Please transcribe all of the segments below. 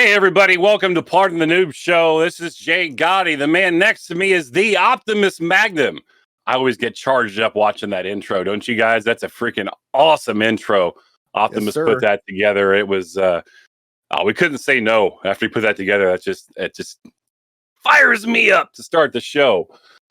Hey, everybody. Welcome to Pardon the Noob Show. This is Jay Gotti. The man next to me is the OptimusMagnum. I always get charged up watching that intro, don't you guys? That's a freaking awesome intro. Optimus put that together. It was, we couldn't say no after he put that together. It just fires me up to start the show.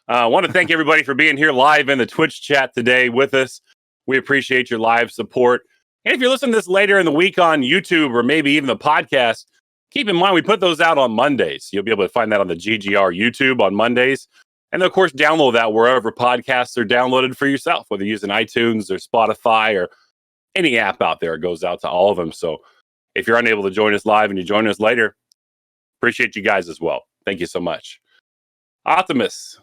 I want to thank everybody for being here live in the Twitch chat today with us. We appreciate your live support. And if you're listening to this later in the week on YouTube or maybe even the podcast, keep in mind we put those out on Mondays. You'll be able to find that on the GGR YouTube on Mondays. And of course, download that wherever podcasts are downloaded for yourself, whether you're using iTunes or Spotify or any app out there. It goes out to all of them. So if you're unable to join us live and you join us later, appreciate you guys as well. Thank you so much. Optimus,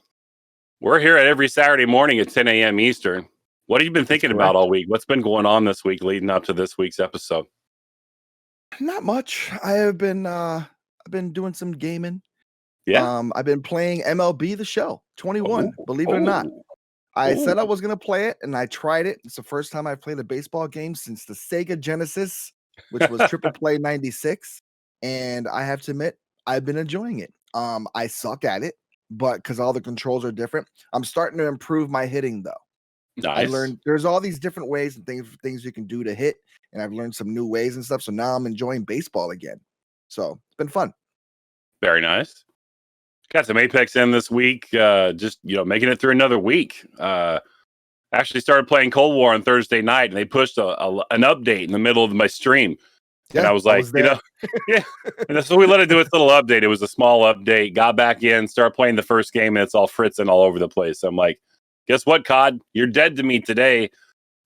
we're here at every Saturday morning at 10 a.m. Eastern. What have you been thinking about all week? What's been going on this week leading up to this week's episode? Not much. I've been doing some gaming. Yeah. I've been playing MLB The Show 21. Believe it or not. I said I was gonna play it, and I tried it. It's the first time I've played a baseball game since the Sega Genesis, which was Triple Play 96. And I have to admit, I've been enjoying it. I suck at it, but because all the controls are different, I'm starting to improve my hitting though. Nice. I learned there's all these different ways and things you can do to hit, and I've learned some new ways and stuff. So now I'm enjoying baseball again. So it's been fun. Very nice. Got some Apex in this week. Just making it through another week. Actually started playing Cold War on Thursday night, and they pushed an update in the middle of my stream. Yeah, and I was like, yeah. And so we let it do its little update. It was a small update. Got back in, started playing the first game, and it's all fritzing all over the place. So I'm like, guess what, COD? You're dead to me today.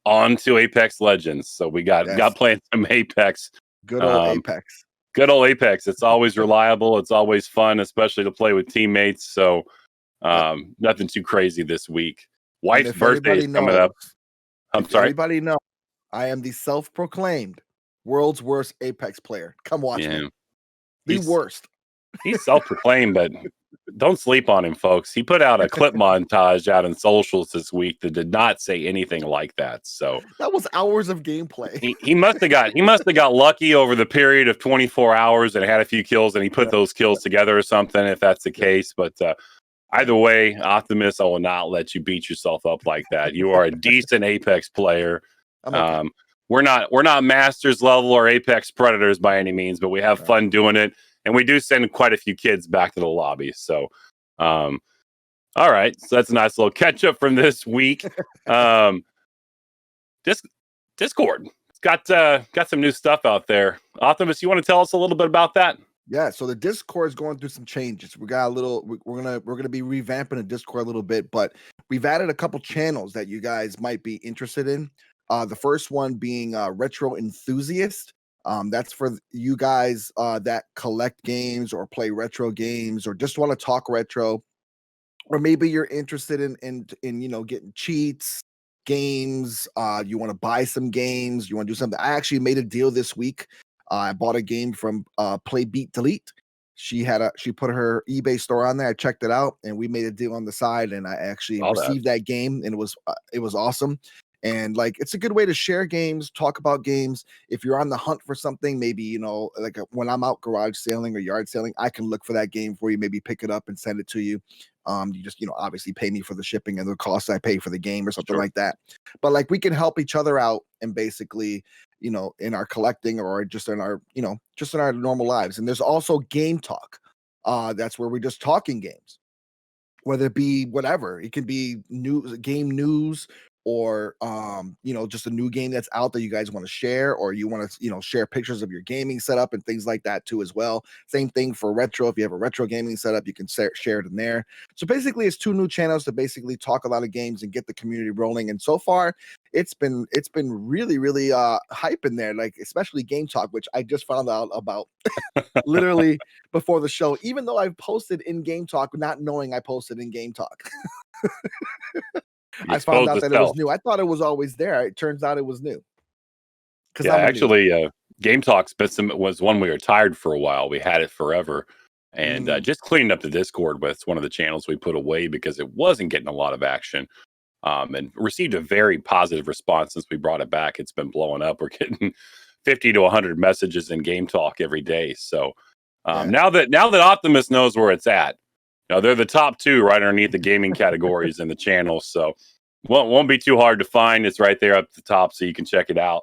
On to Apex Legends. So we got playing some Apex. Good old Apex. Good old Apex. It's always reliable. It's always fun, especially to play with teammates. So nothing too crazy this week. Wife's birthday is coming up. I'm sorry. Everybody knows I am the self-proclaimed world's worst Apex player. Come watch me. The worst. He's self-proclaimed, but don't sleep on him, folks. He put out a clip montage out in socials this week that did not say anything like that. So that was hours of gameplay. He must have got lucky over the period of 24 hours and had a few kills, and he put those kills together or something, if that's the case. But either way, Optimus, I will not let you beat yourself up like that. You are a decent Apex player. Okay. We're not masters level or Apex predators by any means, but we have fun doing it. And we do send quite a few kids back to the lobby. So, all right. So that's a nice little catch up from this week. Discord. It's got some new stuff out there. Optimus, you want to tell us a little bit about that? Yeah. So the Discord is going through some changes. We're gonna be revamping the Discord a little bit, but we've added a couple channels that you guys might be interested in. The first one being Retro Enthusiast. That's for you guys that collect games or play retro games or just want to talk retro, or maybe you're interested in getting cheats, games. You want to buy some games. You want to do something. I actually made a deal this week. I bought a game from Play Beat Delete. She put her eBay store on there. I checked it out, and we made a deal on the side. And I actually received that game, and it was awesome. And it's a good way to share games, talk about games. If you're on the hunt for something, maybe, when I'm out garage sailing or yard sailing, I can look for that game for you, maybe pick it up and send it to you. You just, obviously pay me for the shipping and the cost I pay for the game or something like that. But we can help each other out and basically, in our collecting or just in our, just in our normal lives. And there's also Game Talk. That's where we're just talking games, whether it be whatever. It can be game news, or just a new game that's out that you guys want to share, or you want to share pictures of your gaming setup and things like that too as well. Same thing for retro. If you have a retro gaming setup, you can share it in there. So basically it's two new channels to basically talk a lot of games and get the community rolling. And so far it's been really, really hype in there, especially Game Talk, which I just found out about literally before the show, even though I've posted in Game Talk not knowing I posted in Game Talk. I found out that it was new. I thought it was always there. It turns out it was new. Yeah, actually, Game Talk was one we were tired for a while. We had it forever. And just cleaning up the Discord with one of the channels we put away because it wasn't getting a lot of action. And received a very positive response since we brought it back. It's been blowing up. We're getting 50 to 100 messages in Game Talk every day. So Yeah. Now that Optimus knows where it's at, they're the top 2 right underneath the gaming categories in the channel. So won't be too hard to find. It's right there up at the top, so you can check it out.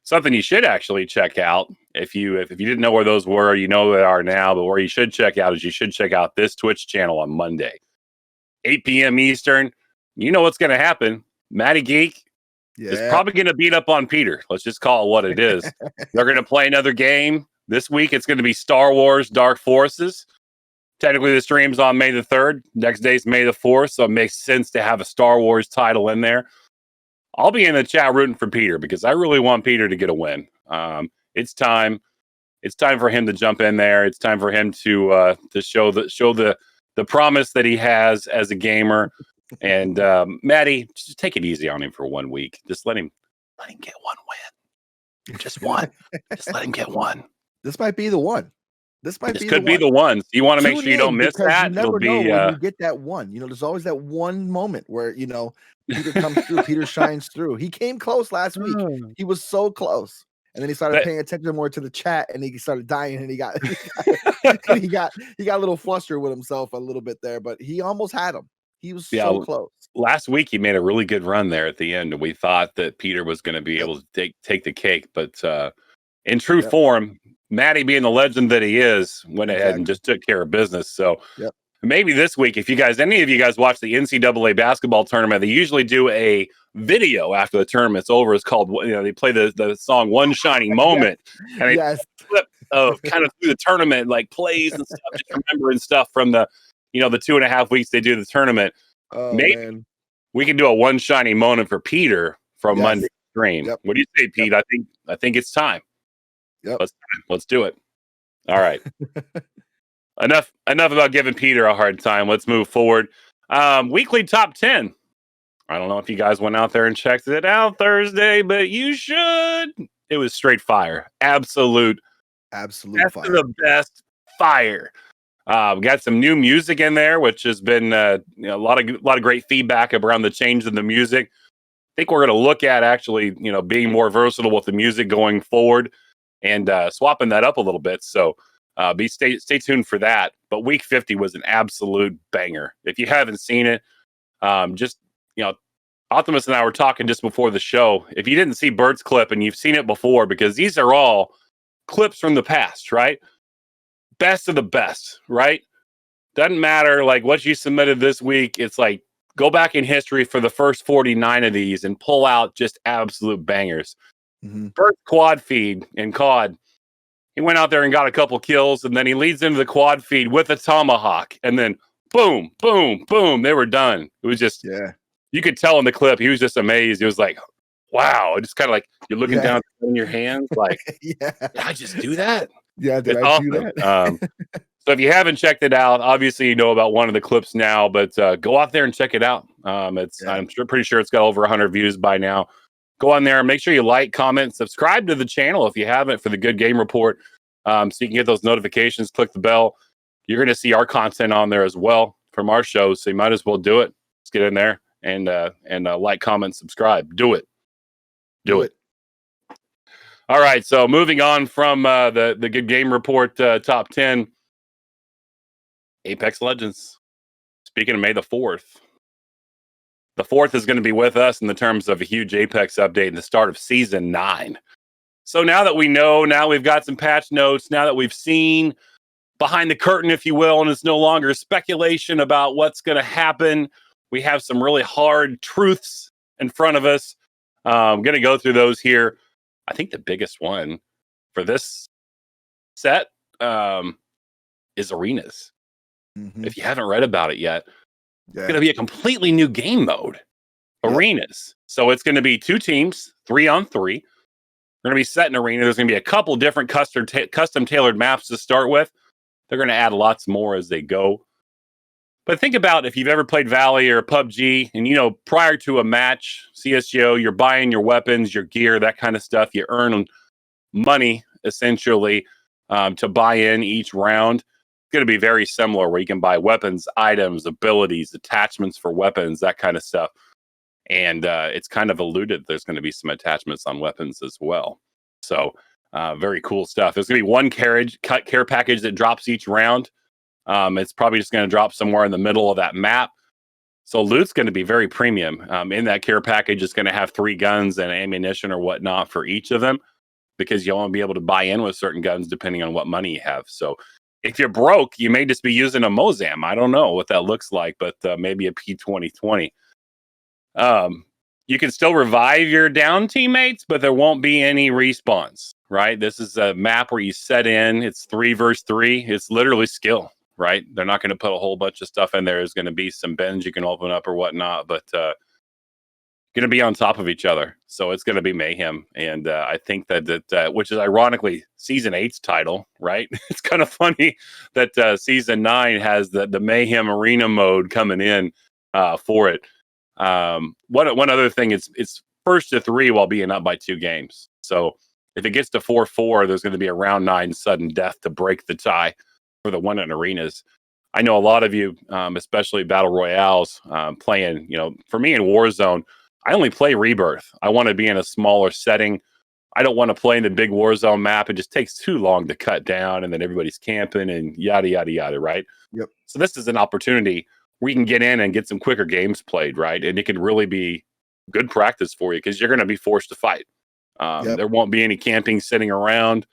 Something you should actually check out if you didn't know where those were, you know they are now. But where you should check out is you should check out this Twitch channel on Monday, 8 p.m. Eastern. You know what's going to happen. Matty Geek is probably going to beat up on Peter. Let's just call it what it is. They're going to play another game. This week, it's going to be Star Wars Dark Forces. Technically, the stream's on May the 3rd. Next day's May the 4th, so it makes sense to have a Star Wars title in there. I'll be in the chat rooting for Peter because I really want Peter to get a win. It's time. It's time for him to jump in there. It's time for him to show the promise that he has as a gamer. And Maddie, just take it easy on him for 1 week. Just let him get one win. Just one. Just let him get one. This might be the one. This could be the one. So you want to make sure you don't miss that. You never know when you get that one. There's always that one moment where Peter comes through. Peter shines through. He came close last week. He was so close, and then he started paying attention more to the chat, and he started dying, and he got a little flustered with himself a little bit there, but he almost had him. He was so close. Last week, he made a really good run there at the end, and we thought that Peter was going to be able to take the cake, but in true form, Matty, being the legend that he is, went ahead and just took care of business. So maybe this week, if any of you guys watch the NCAA basketball tournament, they usually do a video after the tournament's over. It's called, they play the song "One Shining Moment," and they flip kind of through the tournament, like plays and stuff, just remembering stuff from the 2.5 weeks they do the tournament. Maybe we can do a one shining moment for Peter from Monday stream. What do you say, Pete? I think it's time. Let's do it. All right. Enough about giving Peter a hard time. Let's move forward. Weekly top 10. I don't know if you guys went out there and checked it out Thursday, but you should. It was straight fire. Absolute fire. The best fire. We got some new music in there, which has been a lot of great feedback around the change in the music. I think we're going to look at actually, being more versatile with the music going forward and swapping that up a little bit. So stay tuned for that. But week 50 was an absolute banger. If you haven't seen it, Optimus and I were talking just before the show. If you didn't see Bert's clip and you've seen it before, because these are all clips from the past, right? Best of the best, right? Doesn't matter like what you submitted this week. It's like go back in history for the first 49 of these and pull out just absolute bangers. Bert's quad feed in COD, he went out there and got a couple kills, and then he leads into the quad feed with a tomahawk, and then boom, boom, boom, they were done. It was just, you could tell in the clip, he was just amazed. He was like, wow. It's kind of like you're looking down in your hands, like, did I just do that? Yeah, did I do that? So if you haven't checked it out, obviously you know about one of the clips now, but go out there and check it out. I'm pretty sure it's got over 100 views by now. Go on there and make sure you like, comment, subscribe to the channel if you haven't for the Good Game Report, so you can get those notifications. Click the bell. You're going to see our content on there as well from our shows, so you might as well do it. Let's get in there and like, comment, subscribe. Do it. Do it. All right, so moving on from the Good Game Report top 10, Apex Legends. Speaking of May the 4th. The 4th is going to be with us in the terms of a huge Apex update and the start of Season 9. So now that we know, now we've got some patch notes, now that we've seen behind the curtain, if you will, and it's no longer speculation about what's going to happen, we have some really hard truths in front of us. I'm going to go through those here. I think the biggest one for this set is arenas. If you haven't read about it yet, it's going to be a completely new game mode, arenas. So it's going to be 2 teams, 3-on-3. We're going to be set in arena. There's going to be a couple different custom tailored maps to start with. They're going to add lots more as they go. But think about if you've ever played Valley or PUBG, and prior to a match, CSGO, you're buying your weapons, your gear, that kind of stuff. You earn money essentially to buy in each round. It's going to be very similar, where you can buy weapons, items, abilities, attachments for weapons, that kind of stuff. And it's kind of alluded there's going to be some attachments on weapons as well. So Very cool stuff. There's going to be one care package that drops each round. It's probably just going to drop somewhere in the middle of that map. So loot's going to be very premium. In that care package, it's going to have 3 guns and ammunition or whatnot for each of them, because you'll only be able to buy in with certain guns depending on what money you have. So if you're broke, you may just be using a Mozam. I don't know what that looks like, but maybe a P2020. You can still revive your down teammates, but there won't be any respawns, right? This is a map where you set in. It's 3 versus 3. It's literally skill, right? They're not going to put a whole bunch of stuff in there. There's going to be some bins you can open up or whatnot, but going to be on top of each other. So it's going to be mayhem. And I think that which is ironically Season 8's title, right? It's kind of funny that Season 9 has the Mayhem Arena mode coming in for it. One other thing, it's first to 3 while being up by 2 games. So if it gets to 4-4, there's going to be a round 9 sudden death to break the tie for the one in arenas. I know a lot of you, especially battle royales, playing. For me in Warzone, I only play Rebirth. I want to be in a smaller setting. I don't want to play in the big Warzone map. It just takes too long to cut down, and then everybody's camping and yada, yada, yada, right? Yep. So this is an opportunity where you can get in and get some quicker games played, right? And it can really be good practice for you, because you're going to be forced to fight. There won't be any camping sitting around.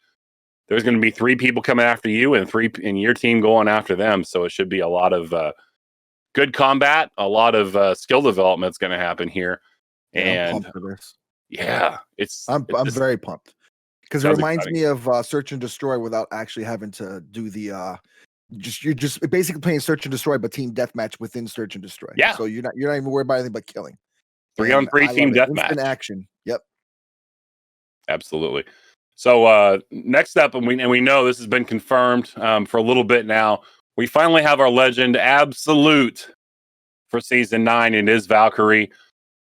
There's going to be 3 people coming after you and 3 in your team going after them. So it should be a lot of good combat, a lot of skill development is going to happen here. I'm pumped for this. Yeah, I'm very pumped, because it reminds me of Search and Destroy without actually having to do the you're just basically playing Search and Destroy, but team deathmatch within Search and Destroy. Yeah. So you're not even worried about anything but killing. 3-on-3 team deathmatch. Instant action. Yep. Absolutely. So next up, and we know this has been confirmed for a little bit now. We finally have our legend Absolute for Season 9. It is Valkyrie.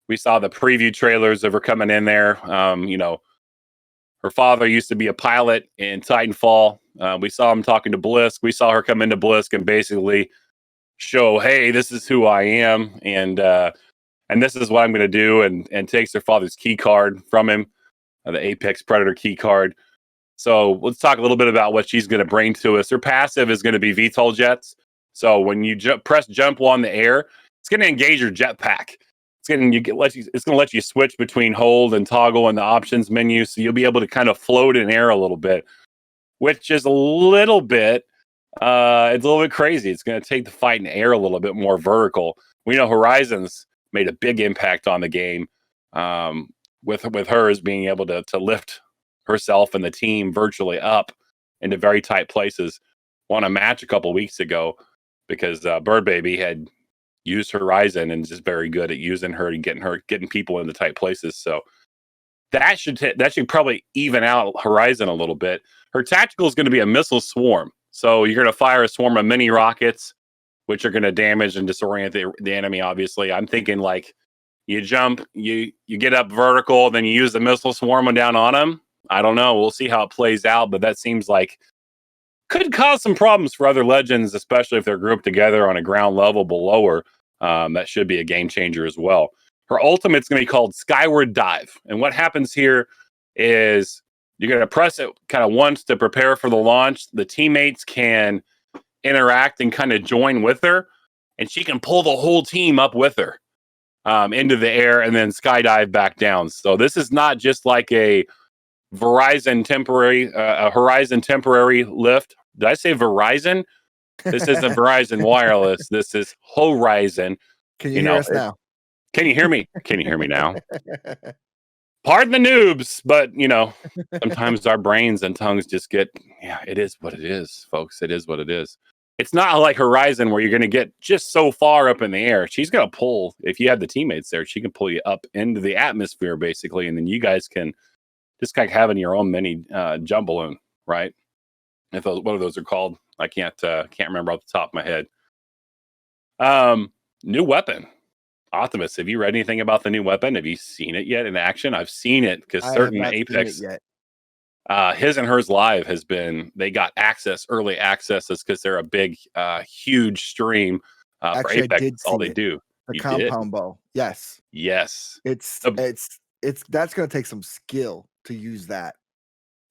We saw the preview trailers of her coming in there. Her father used to be a pilot in Titanfall. We saw him talking to Blisk. We saw her come into Blisk and basically show, hey, this is who I am, and this is what I'm going to do, and takes her father's key card from him, the Apex Predator key card. So let's talk a little bit about what she's going to bring to us. Her passive is going to be VTOL jets. So when you press jump while in the air, it's going to engage your jetpack. It's going to let you switch between hold and toggle in the options menu, so you'll be able to kind of float in air a little bit, which is a little bit it's a little bit crazy. It's going to take the fight in air a little bit more vertical. We know Horizons made a big impact on the game with hers being able to lift herself and the team virtually up into very tight places. Won a match a couple weeks ago because Bird Baby had used Horizon and is just very good at using her and getting people into tight places. So that should probably even out Horizon a little bit. Her tactical is going to be a missile swarm. So you're going to fire a swarm of mini rockets, which are going to damage and disorient the enemy, obviously. I'm thinking like you jump, you get up vertical, then you use the missile swarm down on them. I don't know. We'll see how it plays out, but that seems like could cause some problems for other legends, especially if they're grouped together on a ground level below her. That should be a game changer as well. Her ultimate's going to be called Skyward Dive. And what happens here is you're going to press it kind of once to prepare for the launch. The teammates can interact and kind of join with her, and she can pull the whole team up with her into the air and then skydive back down. So this is not just like a Horizon temporary lift. Did I say Verizon? This isn't Verizon Wireless. This is Horizon. Can you hear us now? Can you hear me? Can you hear me now? Pardon the noobs, but sometimes our brains and tongues just get, it is what it is, folks. It is what it is. It's not like Horizon where you're going to get just so far up in the air. She's going to pull, if you have the teammates there, she can pull you up into the atmosphere, basically, and then you guys can just kind of having your own mini jump balloon, right? What of those are called? I can't remember off the top of my head. New weapon. Optimus, have you read anything about the new weapon? Have you seen it yet in action? I've seen it because certain Apex, his and hers live has been, they got early accesses because they're a big, huge stream for Apex. That's all they do. The compound bow. Yes. Yes. It's that's going to take some skill to use that.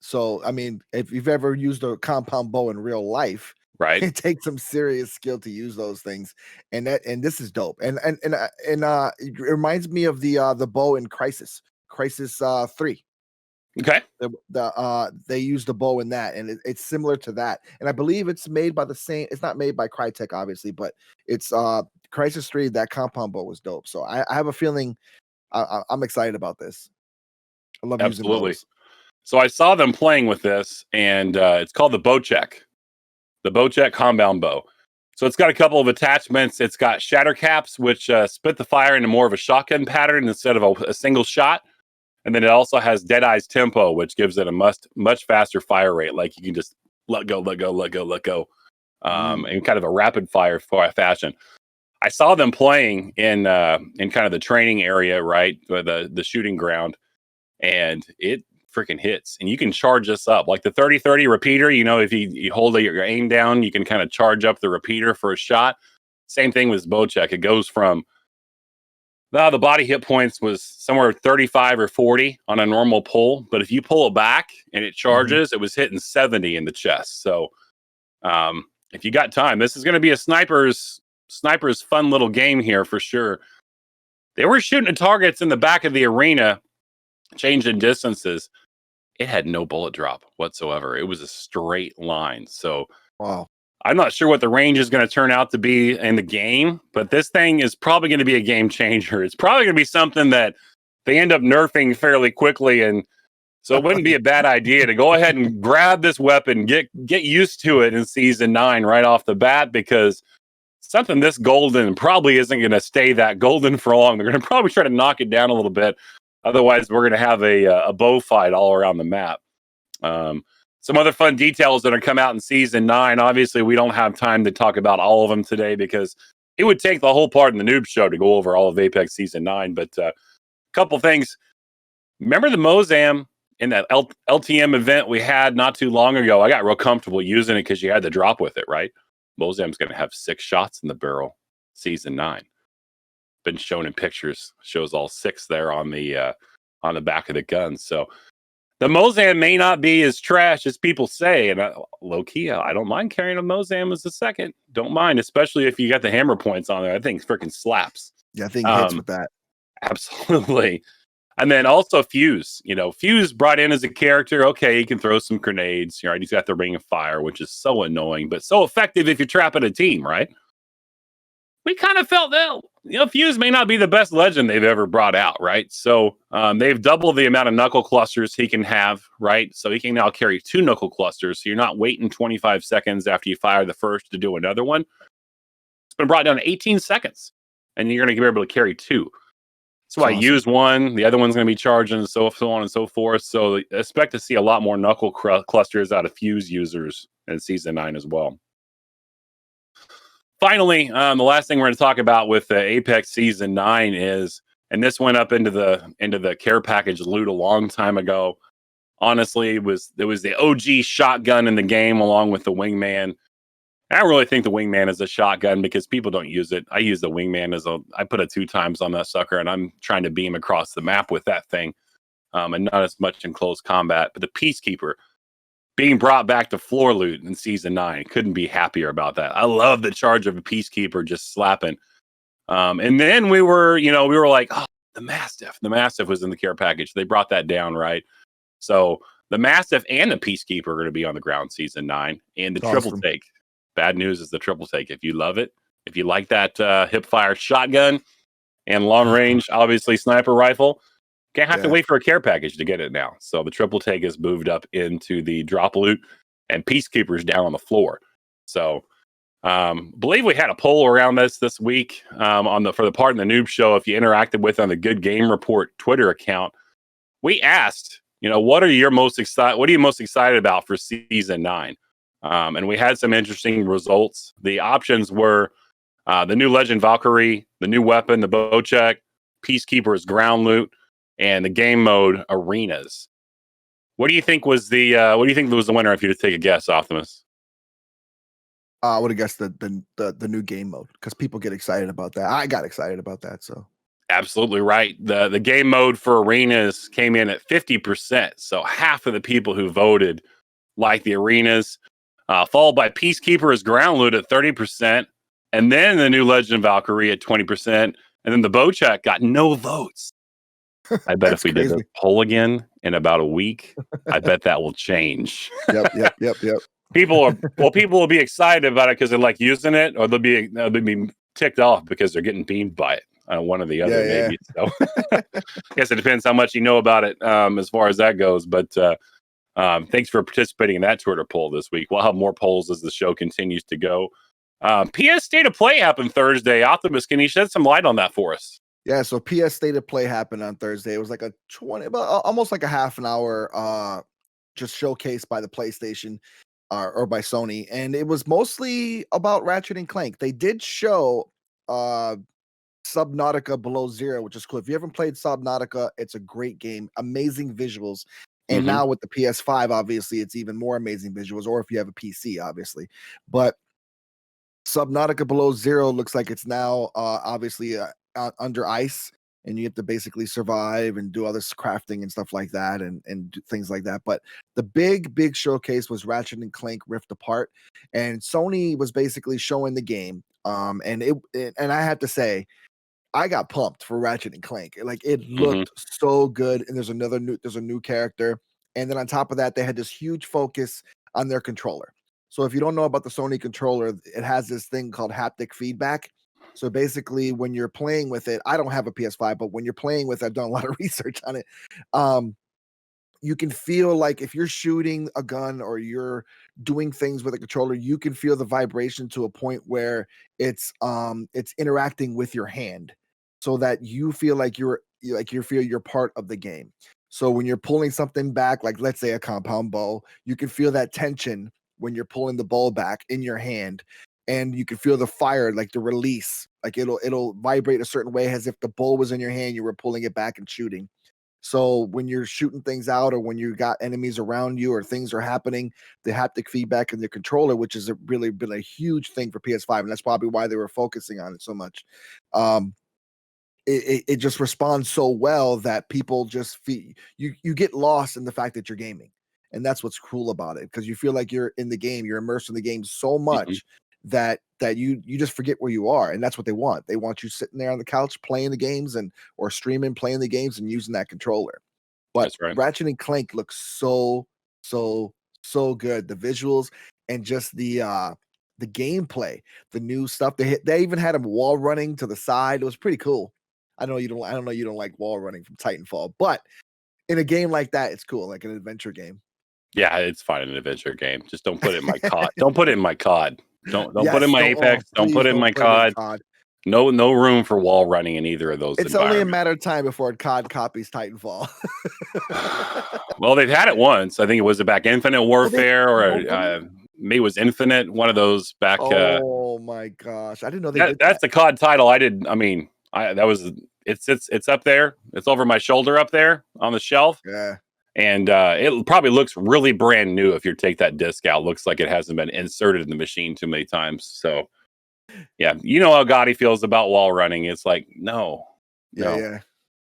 So I mean, if you've ever used a compound bow in real life, right? it takes some serious skill to use those things. And this is dope. It reminds me of the bow in Crisis 3. Okay. They use the bow in that, and it's similar to that. And I believe it's made by the same. It's not made by Crytek, obviously, but it's Crisis 3. That compound bow was dope. So I have a feeling I'm excited about this. I love using Absolutely. bows. So I saw them playing with this, and it's called the the Bocek compound bow. So it's got a couple of attachments. It's got shatter caps, which split the fire into more of a shotgun pattern instead of a single shot. And then it also has dead eyes tempo, which gives it a much faster fire rate. Like you can just let go, let go, let go, let go, in kind of a rapid fire fashion. I saw them playing in kind of the training area, right, the shooting ground, and it freaking hits. And you can charge this up like the 30-30 repeater. You know, if you hold your aim down, you can kind of charge up the repeater for a shot. Same thing with Bocek. It goes from the body hit points was somewhere 35 or 40 on a normal pull, but if you pull it back and it charges, it was hitting 70 in the chest. So if you got time, this is going to be a sniper's fun little game here for sure. They were shooting at targets in the back of the arena, changing distances. It had no bullet drop whatsoever. It was a straight line. So Wow. I'm not sure what the range is going to turn out to be in the game, but this thing is probably going to be a game changer. It's probably going to be something that they end up nerfing fairly quickly. And so it wouldn't be a bad idea to go ahead and grab this weapon, get used to it in season 9 right off the bat, because something this golden probably isn't going to stay that golden for long. They're going to probably try to knock it down a little bit. Otherwise, we're going to have a bow fight all around the map. Some other fun details that are come out in season 9. Obviously, we don't have time to talk about all of them today because it would take the whole part in the Noob Show to go over all of Apex season 9. But a couple things. Remember the Mozam in that LTM event we had not too long ago? I got real comfortable using it because you had to drop with it, right? Mozam's going to have 6 shots in the barrel season 9. Been shown in pictures. Shows all 6 there on the back of the gun. So the Mozam may not be as trash as people say, and low key, I don't mind carrying a Mozam as a second. Don't mind, especially if you got the hammer points on there. I think freaking slaps. Yeah, I think hits with that. Absolutely. And then also Fuse. You know, Fuse brought in as a character. Okay, he can throw some grenades. Right, he's got the Ring of Fire, which is so annoying, but so effective if you're trapping a team, right? We kind of felt that, you know, Fuse may not be the best legend they've ever brought out, right? So they've doubled the amount of knuckle clusters he can have, right? So he can now carry 2 knuckle clusters. So you're not waiting 25 seconds after you fire the first to do another one. It's been brought down to 18 seconds, and you're going to be able to carry 2. So I use one, the other one's going to be charging, and so on and so forth. So expect to see a lot more knuckle clusters out of Fuse users in season 9 as well. Finally, the last thing we're going to talk about with Apex Season 9 is, and this went up into the care package loot a long time ago. Honestly, it was the OG shotgun in the game along with the wingman. I don't really think the wingman is a shotgun because people don't use it. I use the wingman I put it 2 times on that sucker, and I'm trying to beam across the map with that thing, and not as much in close combat. But the Peacekeeper being brought back to floor loot in season 9. Couldn't be happier about that. I love the charge of a Peacekeeper just slapping. And then we were like, oh, the Mastiff. The Mastiff was in the care package. They brought that down, right? So the Mastiff and the Peacekeeper are going to be on the ground season 9. And the triple take. Bad news is the triple take. If you love it, if you like that hip fire shotgun and long range, obviously sniper rifle, can't have to wait for a care package to get it now. So the triple take is moved up into the drop loot, and Peacekeeper's down on the floor. So believe we had a poll around this week for the part in the Noob Show. If you interacted with on the Good Game Report Twitter account, we asked, what are you most excited about for season 9? And we had some interesting results. The options were the new Legend Valkyrie, the new weapon, the Bocek, Peacekeeper's ground loot, and the game mode arenas. What do you think was the winner if you had to take a guess, Optimus? I would have guessed the new game mode because people get excited about that. I got excited about that. So Absolutely right. The game mode for arenas came in at 50%. So half of the people who voted like the arenas, followed by Peacekeeper ground loot at 30%. And then the new Legend of Valkyrie at 20%. And then the Bochek got no votes. I bet if we did the poll again in about a week, I bet that will change. Yep. People will be excited about it because they like using it, or they'll be ticked off because they're getting beamed by it. One or the other, maybe. So I guess it depends how much you know about it as far as that goes. But thanks for participating in that Twitter poll this week. We'll have more polls as the show continues to go. PS State of Play happened Thursday. Optimus, can you shed some light on that for us? Yeah, so PS State of Play happened on Thursday. It was like almost like a half an hour just showcased by the PlayStation or by Sony, and it was mostly about Ratchet and Clank. They did show Subnautica Below Zero, which is cool. If you haven't played Subnautica, it's a great game, amazing visuals. And now with the PS5, obviously, it's even more amazing visuals, or if you have a PC, obviously. But Subnautica Below Zero looks like it's now obviously under ice, and you have to basically survive and do all this crafting and stuff like that, and do things like that. But the big showcase was Ratchet and Clank Rift Apart, and Sony was basically showing the game. And I had to say, I got pumped for Ratchet and Clank. Like, it looked so good, and there's a new character, and then on top of that, they had this huge focus on their controller. So if you don't know about the Sony controller, it has this thing called haptic feedback. So basically, when you're playing with it, I don't have a PS5, but when you're playing with it, I've done a lot of research on it. You can feel like if you're shooting a gun or you're doing things with a controller, you can feel the vibration to a point where it's interacting with your hand, so that you feel like you're part of the game. So when you're pulling something back, like let's say a compound bow, you can feel that tension when you're pulling the bow back in your hand, and you can feel the fire, like the release, like it'll vibrate a certain way as if the bow was in your hand, you were pulling it back and shooting. So when you're shooting things out, or when you got enemies around you, or things are happening, the haptic feedback in the controller, which has really been a huge thing for PS5, and that's probably why they were focusing on it so much. It just responds so well that people just feel you get lost in the fact that you're gaming, and that's what's cool about it, because you feel like you're in the game, you're immersed in the game so much that you just forget where you are, and that's what they want. They want you sitting there on the couch playing the games, and or streaming, playing the games, and using that controller. But That's right. Ratchet and Clank looks so good. The visuals and just the gameplay, the new stuff. They even had him wall running to the side. It was pretty cool. I know you don't like wall running from Titanfall, but in a game like that, it's cool, like an adventure game. Yeah, it's fine in an adventure game. Just don't put it in my COD. Don't put it in my COD. Don't Yes, put it in my Apex. Don't put it in my COD. No room for wall running in either of those. It's only a matter of time before COD copies Titanfall. Well, they've had it once. I think it was back Infinite Warfare, or maybe it was Infinite. One of those back. Oh my gosh, I didn't know they did that. That's the COD title. It's up there. It's over my shoulder up there on the shelf. Yeah. And it probably looks really brand new if you take that disc out. Looks like it hasn't been inserted in the machine too many times. So, yeah, you know how Gotti feels about wall running. It's like, no. Yeah.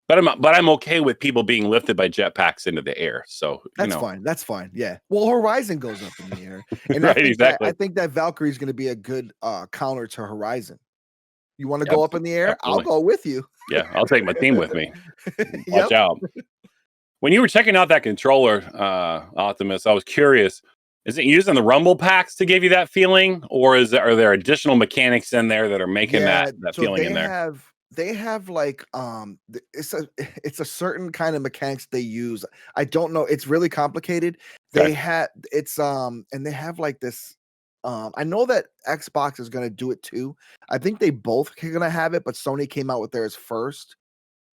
But I'm okay with people being lifted by jetpacks into the air. So fine. That's fine. Yeah. Well, Horizon goes up in the air, and right, I think that Valkyrie is going to be a good counter to Horizon. You want to go up in the air? Absolutely. I'll go with you. Yeah, I'll take my team with me. Watch out. When you were checking out that controller, Optimus, I was curious, is it using the rumble packs to give you that feeling, or are there additional mechanics in there that are making that feeling in there? They have like it's a certain kind of mechanics they use. I don't know. It's really complicated. They have and they have like this. I know that Xbox is gonna do it too. I think they both are gonna have it, but Sony came out with theirs first.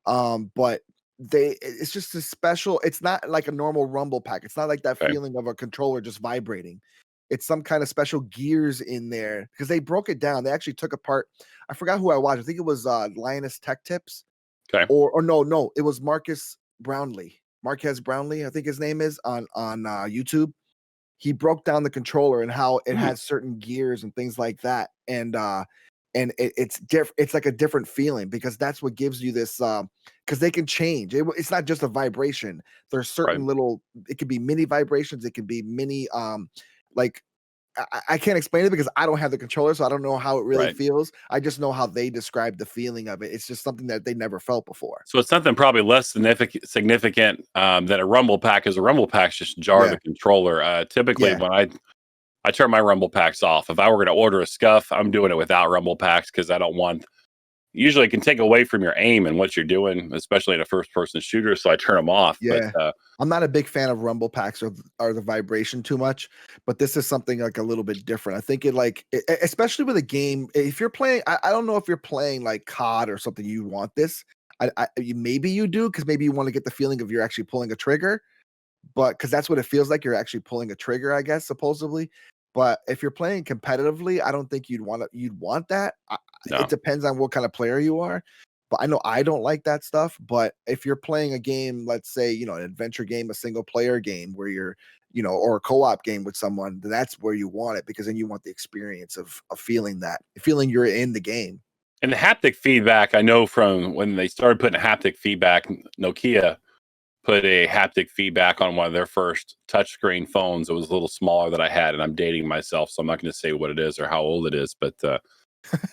But it's just a special. It's not like a normal rumble pack. It's not like that feeling of a controller just vibrating. It's some kind of special gears in there, because they broke it down. They actually took apart. I forgot who I watched. I think it was Linus Tech Tips. Okay. Or no, it was Marcus Brownlee. Marquez Brownlee, I think his name is, on YouTube. He broke down the controller and how it has certain gears and things like that. And and it's different. It's like a different feeling because that's what gives you this. Because they can change. It's not just a vibration. There's Right. certain little. It could be mini vibrations. It could be mini. Like I can't explain it because I don't have the controller, so I don't know how it really Right. feels. I just know how they describe the feeling of it. It's just something that they never felt before. So it's something probably less significant than a rumble pack, because a rumble packs just jar Yeah, the controller. Typically, yeah, when I turn my rumble packs off. If I were going to order a scuff, I'm doing it without rumble packs because I don't want. Usually, it can take away from your aim and what you're doing, especially in a first-person shooter. So I turn them off. But yeah. I'm not a big fan of rumble packs or the vibration too much, but this is something like a little bit different. I think especially with a game, if you're playing, I don't know if you're playing like COD or something, you want this. Maybe you do because maybe you want to get the feeling of you're actually pulling a trigger, but because that's what it feels like, you're actually pulling a trigger, I guess, supposedly. But if you're playing competitively, I don't think you'd want that. It no, depends on what kind of player you are. But I know I don't like that stuff. But if you're playing a game, let's say, an adventure game, a single player game where you're, or a co-op game with someone, then that's where you want it because then you want the experience of feeling you're in the game. and the haptic feedback, I know from when they started putting haptic feedback, Nokia put a haptic feedback on one of their first touchscreen phones. It was a little smaller than I had, and I'm dating myself, so I'm not going to say what it is or how old it is, but it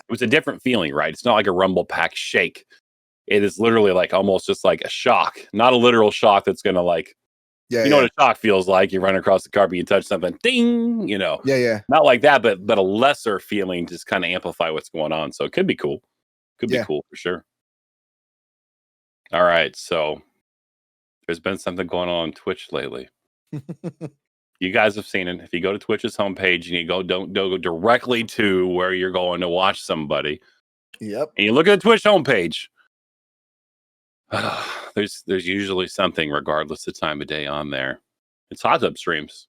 was a different feeling, right? It's not like a rumble pack shake. It is literally like almost just like a shock, not a literal shock that's going to like, Yeah, you know what yeah, a shock feels like? You run across the carpet, you touch something, ding, yeah, yeah, not like that, but a lesser feeling, just kind of amplify what's going on. So it could be cool. Could be yeah. cool for sure. All right, so there's been something going on Twitch lately. You guys have seen it. If you go to Twitch's homepage and you don't go directly to where you're going to watch somebody, Yep. and you look at the Twitch homepage, there's usually something, regardless of time of day, on there. It's hot tub streams.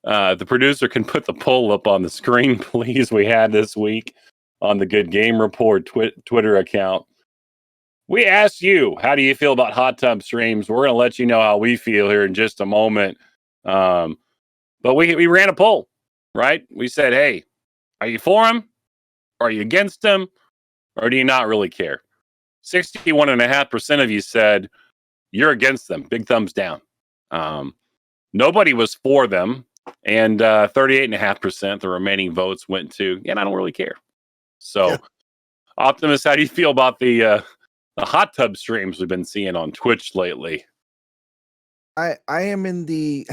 The producer can put the poll up on the screen, please. We had this week on the Good Game Report Twitter account. We asked you, how do you feel about hot tub streams? We're going to let you know how we feel here in just a moment. But we ran a poll, right? We said, hey, are you for them? Are you against them? Or do you not really care? 61.5% of you said you're against them. Big thumbs down. Nobody was for them. And 38.5%, the remaining votes went to, I don't really care. So, Yeah. Optimus, how do you feel about the hot tub streams we've been seeing on Twitch lately? I am in the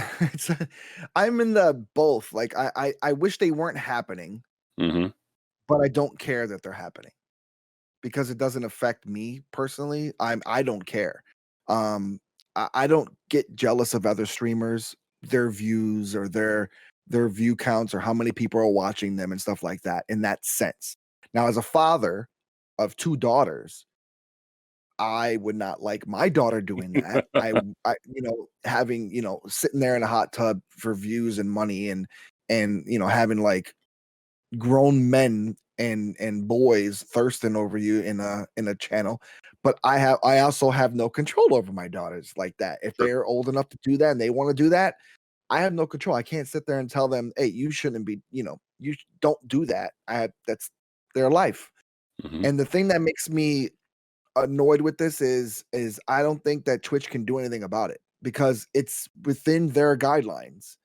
I'm in the both. Like I wish they weren't happening, Mm-hmm. but I don't care that they're happening because it doesn't affect me personally. I don't care. I don't get jealous of other streamers, their views or their view counts or how many people are watching them and stuff like that in that sense. Now, as a father of two daughters, I would not like my daughter doing that. Having, sitting there in a hot tub for views and money and having like grown men and boys thirsting over you in a channel. But I also have no control over my daughters like that. If Sure. they're old enough to do that and they want to do that, I have no control. I can't sit there and tell them, hey, you shouldn't be, don't do that. That's their life. Mm-hmm. And the thing that makes me annoyed with this is I don't think that Twitch can do anything about it because it's within their guidelines.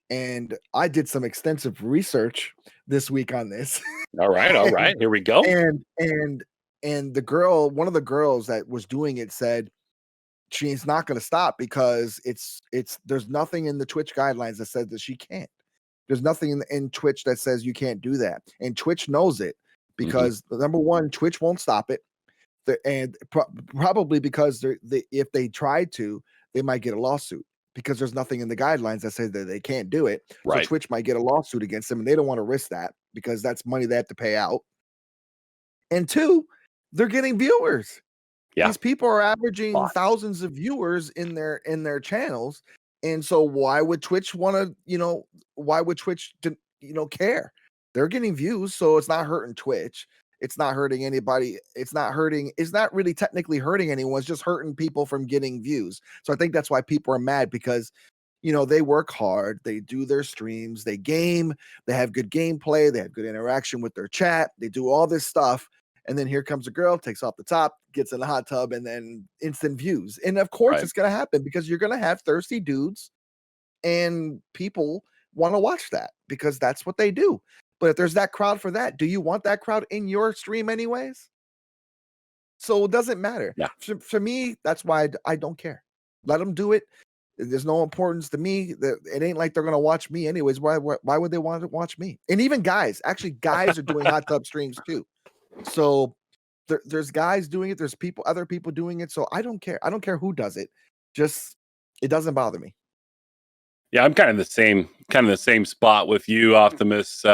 And I did some extensive research this week on this. All right. Here we go. And one of the girls that was doing it said she's not going to stop because there's nothing in the Twitch guidelines that says that she can't. There's nothing in Twitch that says you can't do that. And Twitch knows it Mm-hmm. because number one, Twitch won't stop it. Probably because if they tried to, they might get a lawsuit because there's nothing in the guidelines that says that they can't do it. So Right. Twitch might get a lawsuit against them, and they don't want to risk that because that's money they have to pay out. And two, they're getting viewers. Yeah. These people are averaging Lots. thousands of viewers in their channels, and so why would Twitch want to? Why would Twitch care? They're getting views, so it's not hurting Twitch. It's not hurting anybody. It's not really technically hurting anyone. It's just hurting people from getting views. So I think that's why people are mad because they work hard, they do their streams, they game, they have good gameplay, they have good interaction with their chat, they do all this stuff. And then here comes a girl, takes off the top, gets in the hot tub, and then instant views. And of course, Right. it's going to happen because you're going to have thirsty dudes and people want to watch that because that's what they do. But if there's that crowd for that, do you want that crowd in your stream anyways? So it doesn't matter. Yeah. For me, that's why I don't care. Let them do it. There's no importance to me. It ain't like they're gonna watch me anyways. Why would they want to watch me? And even guys are doing hot tub streams too. So there's guys doing it. There's other people doing it. So I don't care. I don't care who does it. Just it doesn't bother me. Yeah, I'm kind of the same spot with you, Optimus.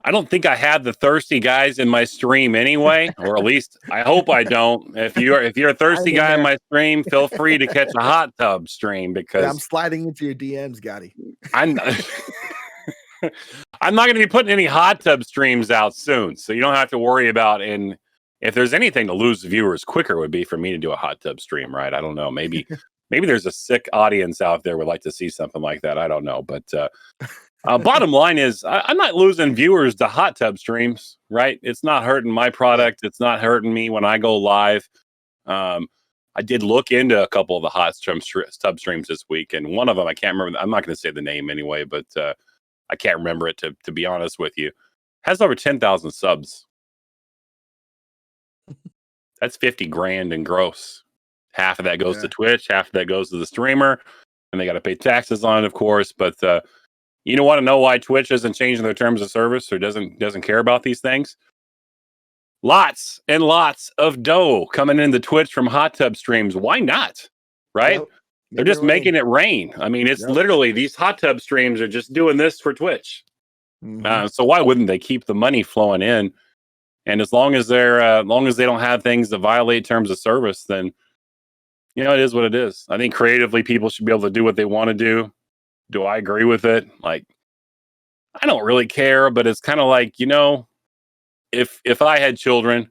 I don't think I have the thirsty guys in my stream anyway, or at least I hope I don't. If you're a thirsty guy in my stream, feel free to catch a hot tub stream because I'm sliding into your DMs, Gotti. I'm I'm not going to be putting any hot tub streams out soon, so you don't have to worry about. And if there's anything to lose viewers quicker, would be for me to do a hot tub stream, right? I don't know. Maybe there's a sick audience out there would like to see something like that. I don't know, but. Bottom line is, I'm not losing viewers to hot tub streams, right? It's not hurting my product. It's not hurting me when I go live. I did look into a couple of the hot tub streams this week, and one of them, I can't remember. I'm not going to say the name anyway, but I can't remember it, to be honest with you. Has over 10,000 subs. That's 50 grand in gross. Half of that goes to Twitch, half of that goes to the streamer, and they got to pay taxes on it, of course, but you don't want to know why Twitch isn't changing their terms of service or doesn't care about these things? Lots and lots of dough coming into Twitch from hot tub streams. Why not? Right? Yep. They're just making it rain. I mean, it's literally these hot tub streams are just doing this for Twitch. Mm-hmm. So why wouldn't they keep the money flowing in? And as long as they don't have things that violate terms of service, then it is what it is. I think creatively people should be able to do what they want to do. Do I agree with it? Like, I don't really care, but it's kind of like, if I had children,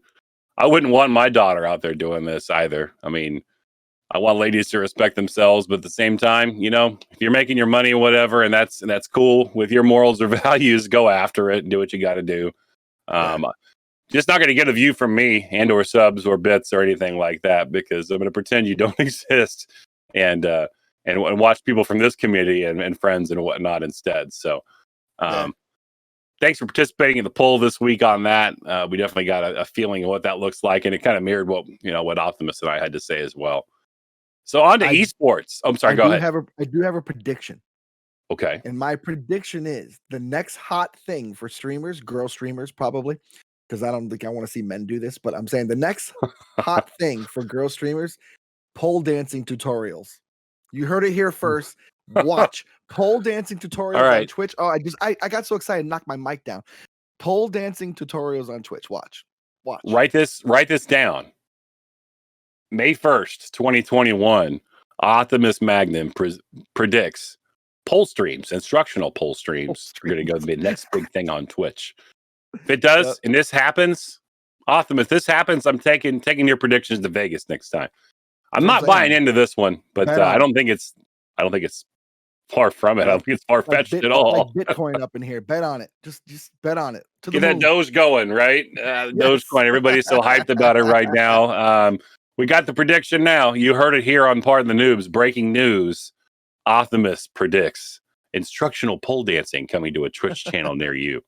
I wouldn't want my daughter out there doing this either. I mean, I want ladies to respect themselves, but at the same time, if you're making your money or whatever, and that's cool with your morals or values, go after it and do what you got to do. Just not going to get a view from me and or subs or bits or anything like that, because I'm going to pretend you don't exist and watch people from this community and friends and whatnot instead. So thanks for participating in the poll this week on that. We definitely got a feeling of what that looks like, and it kind of mirrored what Optimus and I had to say as well. So on to esports. I'm sorry, go ahead. I do have a prediction. Okay. And my prediction is the next hot thing for streamers, girl streamers probably, because I don't think I want to see men do this, but I'm saying the next hot thing for girl streamers, pole dancing tutorials. You heard it here first. Watch pole dancing tutorials on Twitch. Oh, I got so excited, knocked my mic down. Pole dancing tutorials on Twitch. Watch. Write this down. May 1st, 2021. OptimusMagnum predicts poll streams, instructional poll streams, are going to go to be the next big thing on Twitch. If it does, and this happens, Optimus, this happens, I'm taking your predictions to Vegas next time. I'm not buying into this one, but I don't think it's far from it. I don't think it's far-fetched at all. Like Bitcoin up in here. Bet on it. Just bet on it. Get that Doge going, right? Dogecoin. Everybody's so hyped about it right now. We got the prediction now. You heard it here on Pardon the Noobs. Breaking news. Optimus predicts instructional pole dancing coming to a Twitch channel near you.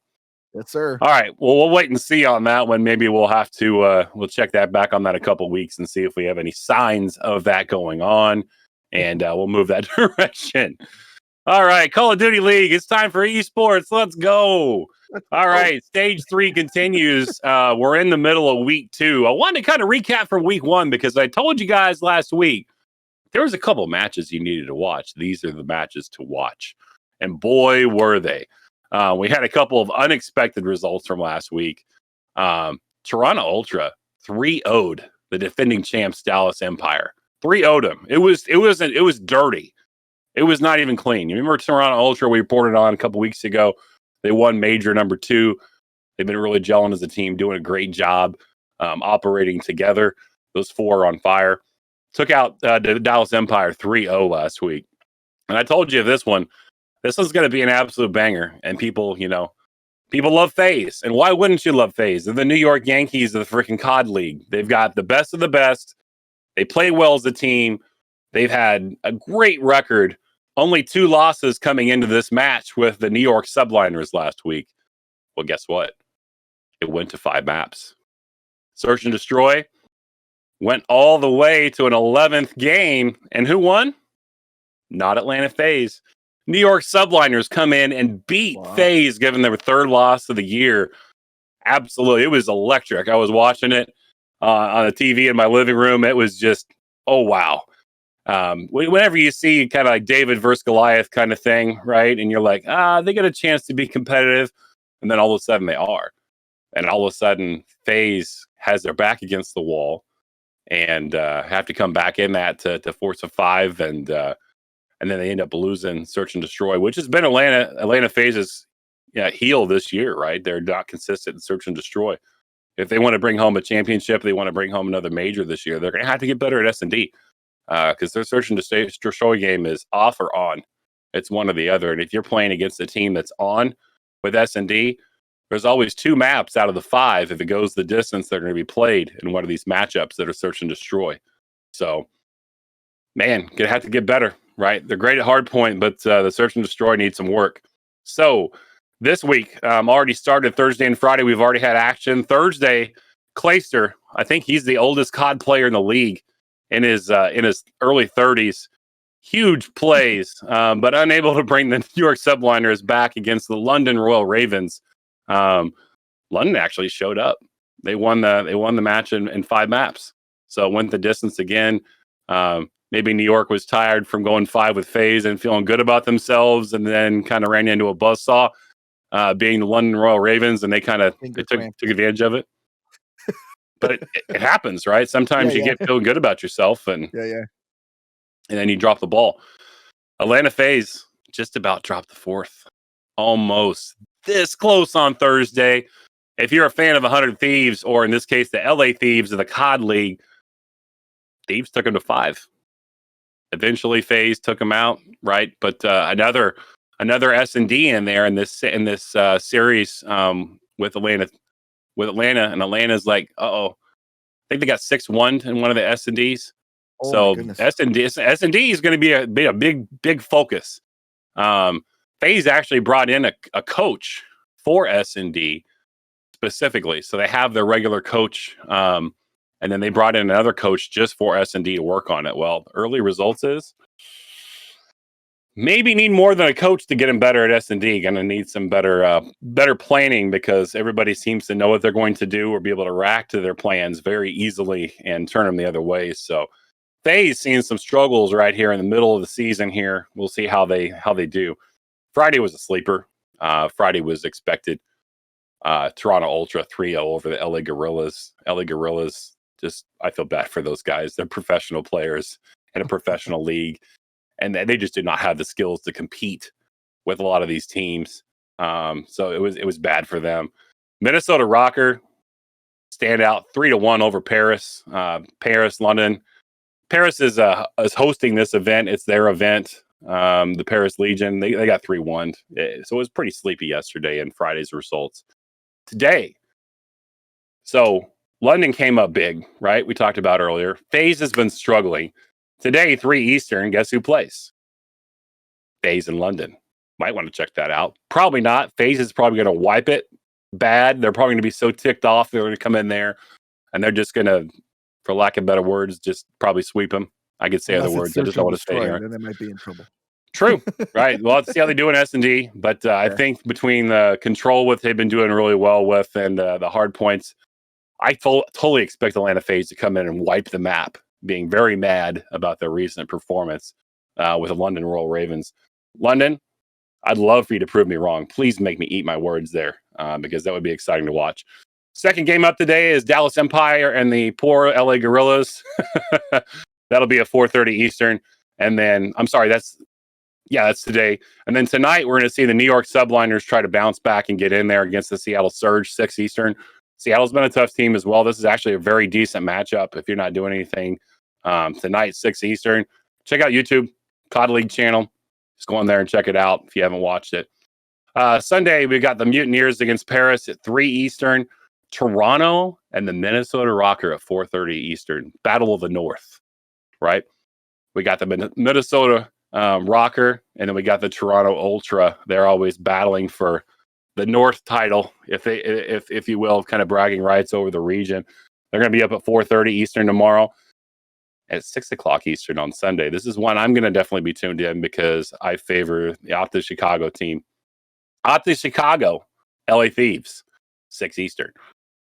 Yes, sir. All right. Well, we'll wait and see on that one. Maybe we'll have to we'll check that back on that a couple weeks and see if we have any signs of that going on. And we'll move that direction. All right, Call of Duty League. It's time for esports. Let's go. All right, stage 3 continues. We're in the middle of week 2. I wanted to kind of recap from week 1 because I told you guys last week there was a couple matches you needed to watch. These are the matches to watch. And boy, were they. We had a couple of unexpected results from last week. Toronto Ultra 3-0'd the defending champs Dallas Empire. 3-0'd them. It was dirty. It was not even clean. You remember Toronto Ultra we reported on a couple weeks ago? They won major number 2. They've been really gelling as a team, doing a great job operating together. Those 4 are on fire. Took out the Dallas Empire 3-0 last week. And I told you this one's going to be an absolute banger. And people love FaZe. And why wouldn't you love FaZe? They're the New York Yankees of the freaking COD League. They've got the best of the best. They play well as a team. They've had a great record. Only 2 losses coming into this match with the New York Subliners last week. Well, guess what? It went to 5 maps. Search and Destroy went all the way to an 11th game. And who won? Not Atlanta FaZe. New York Subliners come in and beat FaZe, giving their 3rd loss of the year. Absolutely. It was electric. I was watching it on the TV in my living room. It was just, oh, wow. Whenever you see kind of like David versus Goliath kind of thing, right? And you're like, they get a chance to be competitive. And then all of a sudden they are. And all of a sudden FaZe has their back against the wall and have to come back in that to force a 5. And then they end up losing Search and Destroy, which has been Atlanta FaZe's heel this year, right? They're not consistent in Search and Destroy. If they want to bring home a championship, they want to bring home another major this year, they're going to have to get better at S&D because their Search and Destroy game is off or on. It's one or the other. And if you're playing against a team that's on with S&D, there's always 2 maps out of the 5. If it goes the distance, they're going to be played in one of these matchups that are Search and Destroy. So, man, gonna have to get better, right? They're great at hardpoint, but the Search and Destroy needs some work. So this week, already started Thursday and Friday. We've already had action. Thursday, Clayster, I think he's the oldest COD player in the league in his early 30s. Huge plays, but unable to bring the New York Subliners back against the London Royal Ravens. London actually showed up. They won the match in 5 maps. So went the distance again. Maybe New York was tired from going 5 with FaZe and feeling good about themselves, and then kind of ran into a buzzsaw, being the London Royal Ravens, and they kind of took advantage of it. But it happens, right? Sometimes you get feeling good about yourself, and then you drop the ball. Atlanta FaZe just about dropped the 4th. Almost this close on Thursday. If you're a fan of 100 Thieves, or in this case, the LA Thieves of the COD League, Thieves took them to 5. Eventually, FaZe took them out, right? But another S&D in there in this series with Atlanta, and Atlanta's like, I think they got 6-1 in one of the S&Ds. So S&D is going to be a big focus. FaZe actually brought in a coach for S&D specifically, so they have their regular coach. And then they brought in another coach just for S&D to work on it. Well, early results is maybe need more than a coach to get him better at S&D. Going to need some better planning, because everybody seems to know what they're going to do or be able to react to their plans very easily and turn them the other way. So FaZe seeing some struggles right here in the middle of the season here. We'll see how they do. Friday was a sleeper. Friday was expected. Toronto Ultra 3-0 over the LA Guerrillas. LA Guerrillas, just, I feel bad for those guys. They're professional players in a professional league, and they just did not have the skills to compete with a lot of these teams. So it was bad for them. Minnesota Rocker stand out 3-1 over Paris. London. Paris is hosting this event. It's their event. The Paris Legion, they got 3-1. So it was pretty sleepy yesterday in Friday's results. Today, so London came up big, right? We talked about earlier. FaZe has been struggling. Today, 3 Eastern, guess who plays? FaZe in London. Might want to check that out. Probably not. FaZe is probably going to wipe it bad. They're probably going to be so ticked off they're going to come in there, and they're just going to, for lack of better words, just probably sweep them. I could say other words. I just don't want to say here. Then they might be in trouble. True. Right. Well, let's see how they do in S&D. But I think between the control, what they've been doing really well with, and the hard points, I totally expect Atlanta FaZe to come in and wipe the map, being very mad about their recent performance with the London Royal Ravens. London, I'd love for you to prove me wrong. Please make me eat my words there, because that would be exciting to watch. Second game up today is Dallas Empire and the poor LA Guerrillas. That'll be at 4:30 Eastern. And then, I'm sorry, that's today. And then tonight, we're going to see the New York Subliners try to bounce back and get in there against the Seattle Surge, 6 Eastern. Seattle's been a tough team as well. This is actually a very decent matchup if you're not doing anything tonight, 6 Eastern. Check out YouTube, COD League channel. Just go on there and check it out if you haven't watched it. Sunday, we got the Mutineers against Paris at 3 Eastern. Toronto and the Minnesota Rocker at 4:30 Eastern. Battle of the North, right? We got the Minnesota Rocker, and then we got the Toronto Ultra. They're always battling for the North title, if you will, kind of bragging rights over the region. They're going to be up at 4:30 Eastern tomorrow, at 6 o'clock Eastern on Sunday. This is one I'm going to definitely be tuned in because I favor the Optus Chicago team. Optus Chicago, LA Thieves, 6 Eastern.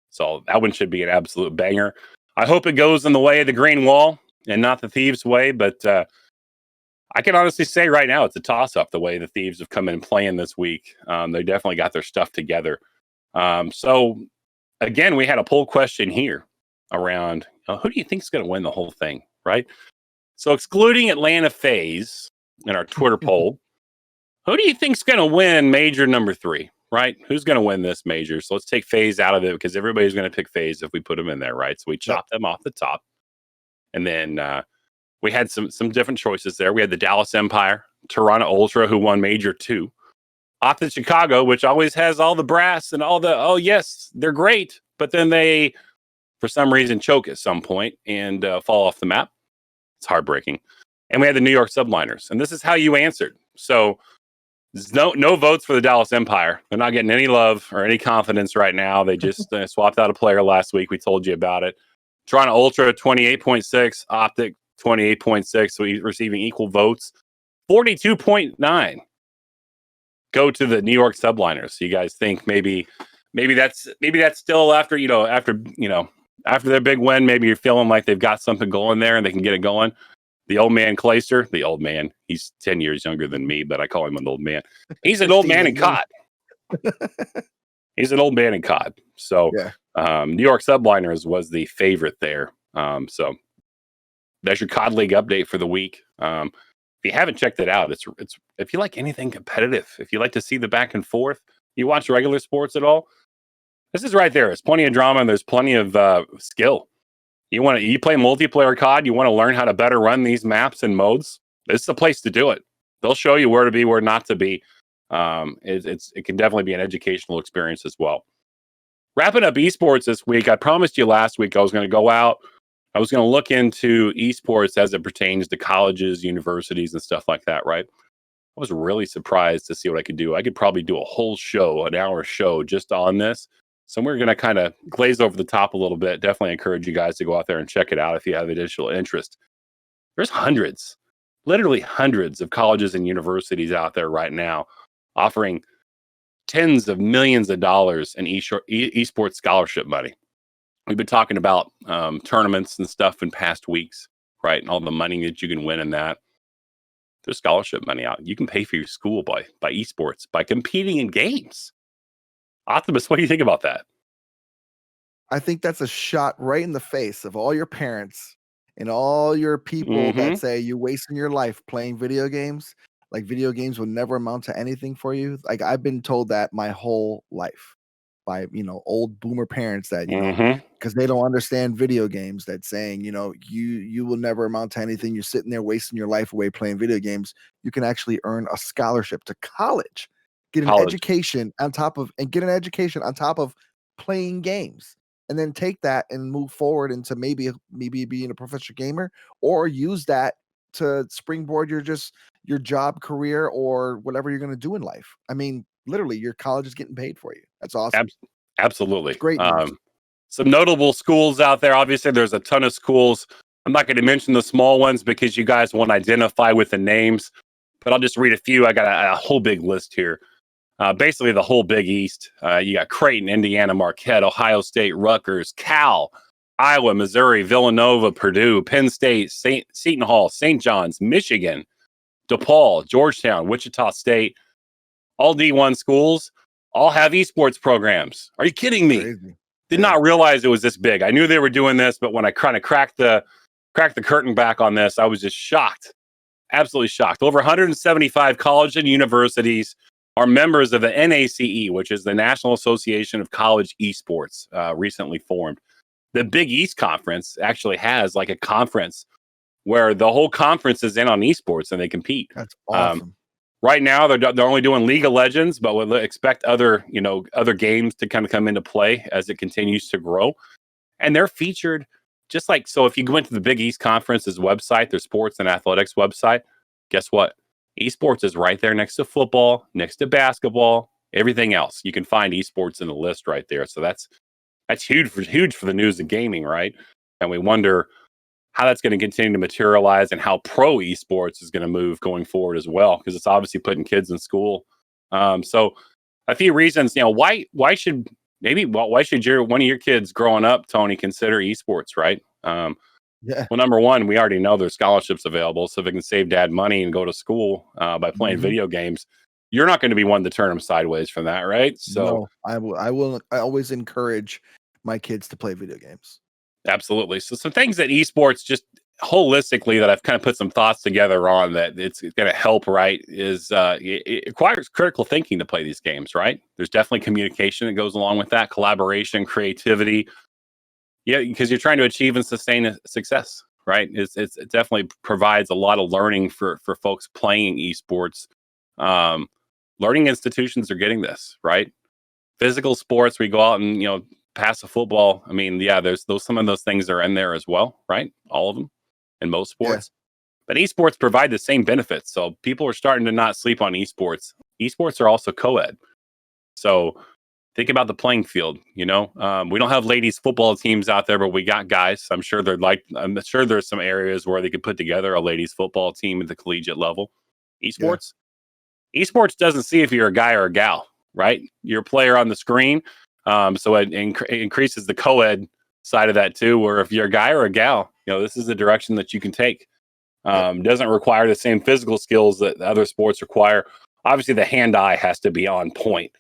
So that one should be an absolute banger. I hope it goes in the way of the green wall and not the Thieves' way, but I can honestly say right now it's a toss-up the way the Thieves have come in playing this week. They definitely got their stuff together. So, again, we had a poll question here around who do you think is going to win the whole thing, right? So, excluding Atlanta FaZe in our Twitter poll, who do you think is going to win major number 3? Right? Who's going to win this major? So let's take FaZe out of it because everybody's going to pick FaZe if we put them in there, right? So we chopped them off the top. And then we had some different choices there. We had the Dallas Empire, Toronto Ultra, who won major 2. Off to Chicago, which always has all the brass and all the, oh, yes, they're great. But then they, for some reason, choke at some point and fall off the map. It's heartbreaking. And we had the New York Subliners. And this is how you answered. So there's no votes for the Dallas Empire. They're not getting any love or any confidence right now. They just swapped out a player last week. We told you about it. Toronto Ultra, 28.6. Optic, 28.6. So he's receiving equal votes. 42.9 go to the New York Subliners. So you guys think maybe that's still after their big win, maybe you're feeling like they've got something going there and they can get it going. The old man Clayster, the old man, he's 10 years younger than me, but I call him an old man. He's an old man in COD. He's an old man in COD. So New York Subliners was the favorite there. So that's your COD League update for the week. If you haven't checked it out, it's if you like anything competitive, if you like to see the back and forth, you watch regular sports at all, this is right there. There's plenty of drama and there's plenty of skill. You play multiplayer COD, you want to learn how to better run these maps and modes, this is the place to do it. They'll show you where to be, where not to be. It can definitely be an educational experience as well. Wrapping up esports this week, I promised you last week I was going to go out. I was going to look into esports as it pertains to colleges, universities, and stuff like that, right? I was really surprised to see what I could do. I could probably do a whole show, an hour show just on this. So we're going to kind of glaze over the top a little bit. Definitely encourage you guys to go out there and check it out if you have additional interest. There's literally hundreds of colleges and universities out there right now offering tens of millions of dollars in esports scholarship money. We've been talking about tournaments and stuff in past weeks, right? And all the money that you can win in that. There's scholarship money out. You can pay for your school by esports, by competing in games. Optimus, what do you think about that? I think that's a shot right in the face of all your parents and all your people that say you're wasting your life playing video games. Like video games will never amount to anything for you. Like I've been told that my whole life by, old boomer parents that, because they don't understand video games, that saying, you will never amount to anything. You're sitting there wasting your life away playing video games. You can actually earn a scholarship to college. Get an education on top of playing games, and then take that and move forward into maybe being a professional gamer, or use that to springboard your job career or whatever you're going to do in life. I mean, literally, your college is getting paid for you. That's awesome. Absolutely. It's great news. Some notable schools out there. Obviously, there's a ton of schools. I'm not going to mention the small ones because you guys won't identify with the names, but I'll just read a few. I got a whole big list here. Basically, the whole Big East. You got Creighton, Indiana, Marquette, Ohio State, Rutgers, Cal, Iowa, Missouri, Villanova, Purdue, Penn State, Seton Hall, St. John's, Michigan, DePaul, Georgetown, Wichita State. All D1 schools all have esports programs. Are you kidding me? Crazy. Did not realize it was this big. I knew they were doing this, but when I kind of cracked the curtain back on this, I was just shocked. Absolutely shocked. Over 175 colleges and universities are members of the NACE, which is the National Association of College Esports, recently formed. The Big East Conference actually has like a conference where the whole conference is in on esports and they compete. That's awesome. Right now, they're only doing League of Legends, but we'll expect other games to kind of come into play as it continues to grow. And they're featured just like so. If you go into the Big East Conference's website, their sports and athletics website, guess what? Esports is right there next to football, next to basketball, everything else. You can find esports in the list right there. So that's huge for the news of gaming, right? And we wonder how that's going to continue to materialize and how pro esports is going to move going forward as well, because it's obviously putting kids in school. So a few reasons, why should one of your kids growing up, Tony, consider esports, right? Yeah. Well, number one, we already know there's scholarships available, so if it can save dad money and go to school by playing video games, you're not going to be one to turn them sideways from that, right? So No, I will. I always encourage my kids to play video games. absolutely. So some things that esports just holistically that I've kind of put some thoughts together on that it's going to help, right, is it requires critical thinking to play these games, right? There's definitely communication that goes along with that, collaboration, creativity. Yeah, because you're trying to achieve and sustain a success, right? It definitely provides a lot of learning for folks playing esports. Learning institutions are getting this, right? Physical sports, we go out and pass a football. I mean, yeah, there's some of those things are in there as well, right? All of them in most sports. But esports provide the same benefits. So people are starting to not sleep on esports. Esports are also co-ed. So think about the playing field. We don't have ladies football teams out there, but we got guys. I'm sure there's some areas where they could put together a ladies football team at the collegiate level. Esports doesn't see if you're a guy or a gal, right? You're a player on the screen. So it increases the co-ed side of that too, where if you're a guy or a gal, this is the direction that you can take. Doesn't require the same physical skills that other sports require. Obviously, the hand-eye has to be on point,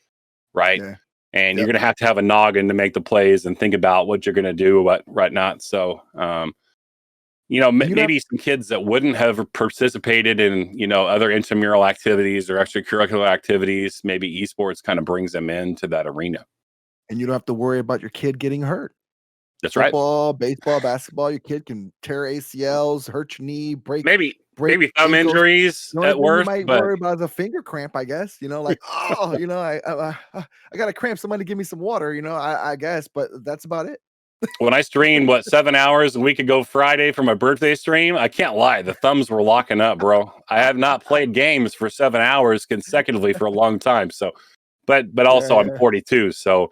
right? Yeah. And you're going to have a noggin to make the plays and think about what you're going to do, what not. So, maybe some kids that wouldn't have participated in, other intramural activities or extracurricular activities, maybe esports kind of brings them into that arena. And you don't have to worry about your kid getting hurt. That's Football, baseball, basketball, your kid can tear ACLs, hurt your knee, break maybe thumb ankles. injuries The only at thing worst. you might worry about is a finger cramp, I guess. Like, oh, I got a cramp. Somebody give me some water. I guess, but that's about it. When I streamed 7 hours a week ago Friday for my birthday stream, I can't lie, the thumbs were locking up, bro. I have not played games for 7 hours consecutively for a long time. So, but also I'm 42, so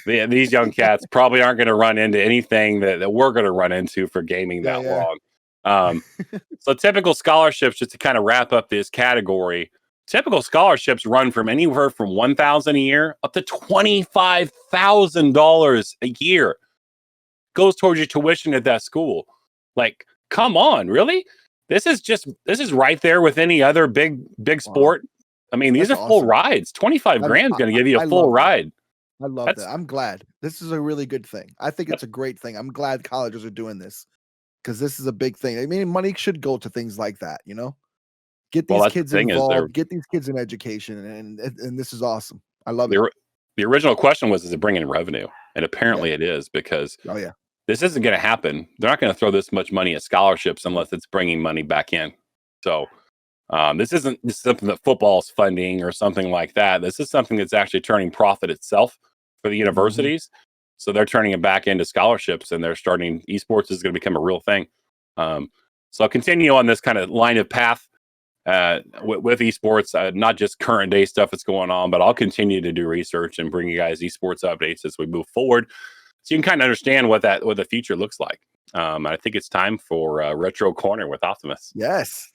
these young cats probably aren't going to run into anything that we're going to run into for gaming that long. So typical scholarships, just to kind of wrap up this category, typical scholarships run from anywhere from $1,000 a year up to $25,000 a year. Goes towards your tuition at that school. Like, come on, really? This is right there with any other big sport. I mean, these are full rides. 25 grand is going to give you a full ride. I love that. I'm glad. This is a really good thing. I think it's a great thing. I'm glad colleges are doing this because this is a big thing. I mean, money should go to things like that, Get these kids involved, get these kids in education, and this is awesome. I love it. The original question was, is it bringing revenue? And apparently it is, because this isn't going to happen. They're not going to throw this much money at scholarships unless it's bringing money back in. So this isn't just something that football's funding or something like that. This is something that's actually turning profit itself for the universities. So they're turning it back into scholarships, and esports is going to become a real thing. So I'll continue on this kind of line of path with esports, not just current day stuff that's going on, but I'll continue to do research and bring you guys esports updates as we move forward, so you can kind of understand what the future looks like. I think it's time for Retro Corner with Optimus. Yes.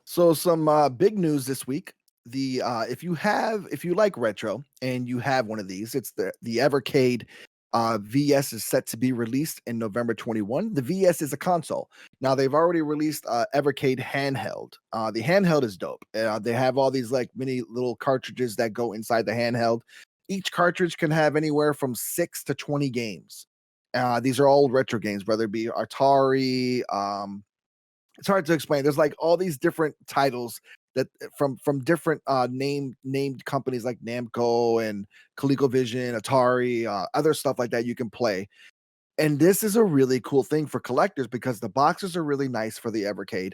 So some big news this week. If you like retro and you have one of these, it's the Evercade VS is set to be released in November 21. The VS is a console. Now they've already released Evercade handheld. The handheld is dope. They have all these like mini little cartridges that go inside the handheld. Each cartridge can have anywhere from 6 to 20 games. These are all retro games, whether it be Atari. It's hard to explain. There's like all these different titles that from different named companies like Namco and ColecoVision, Atari, other stuff like that you can play. And this is a really cool thing for collectors because the boxes are really nice for the Evercade,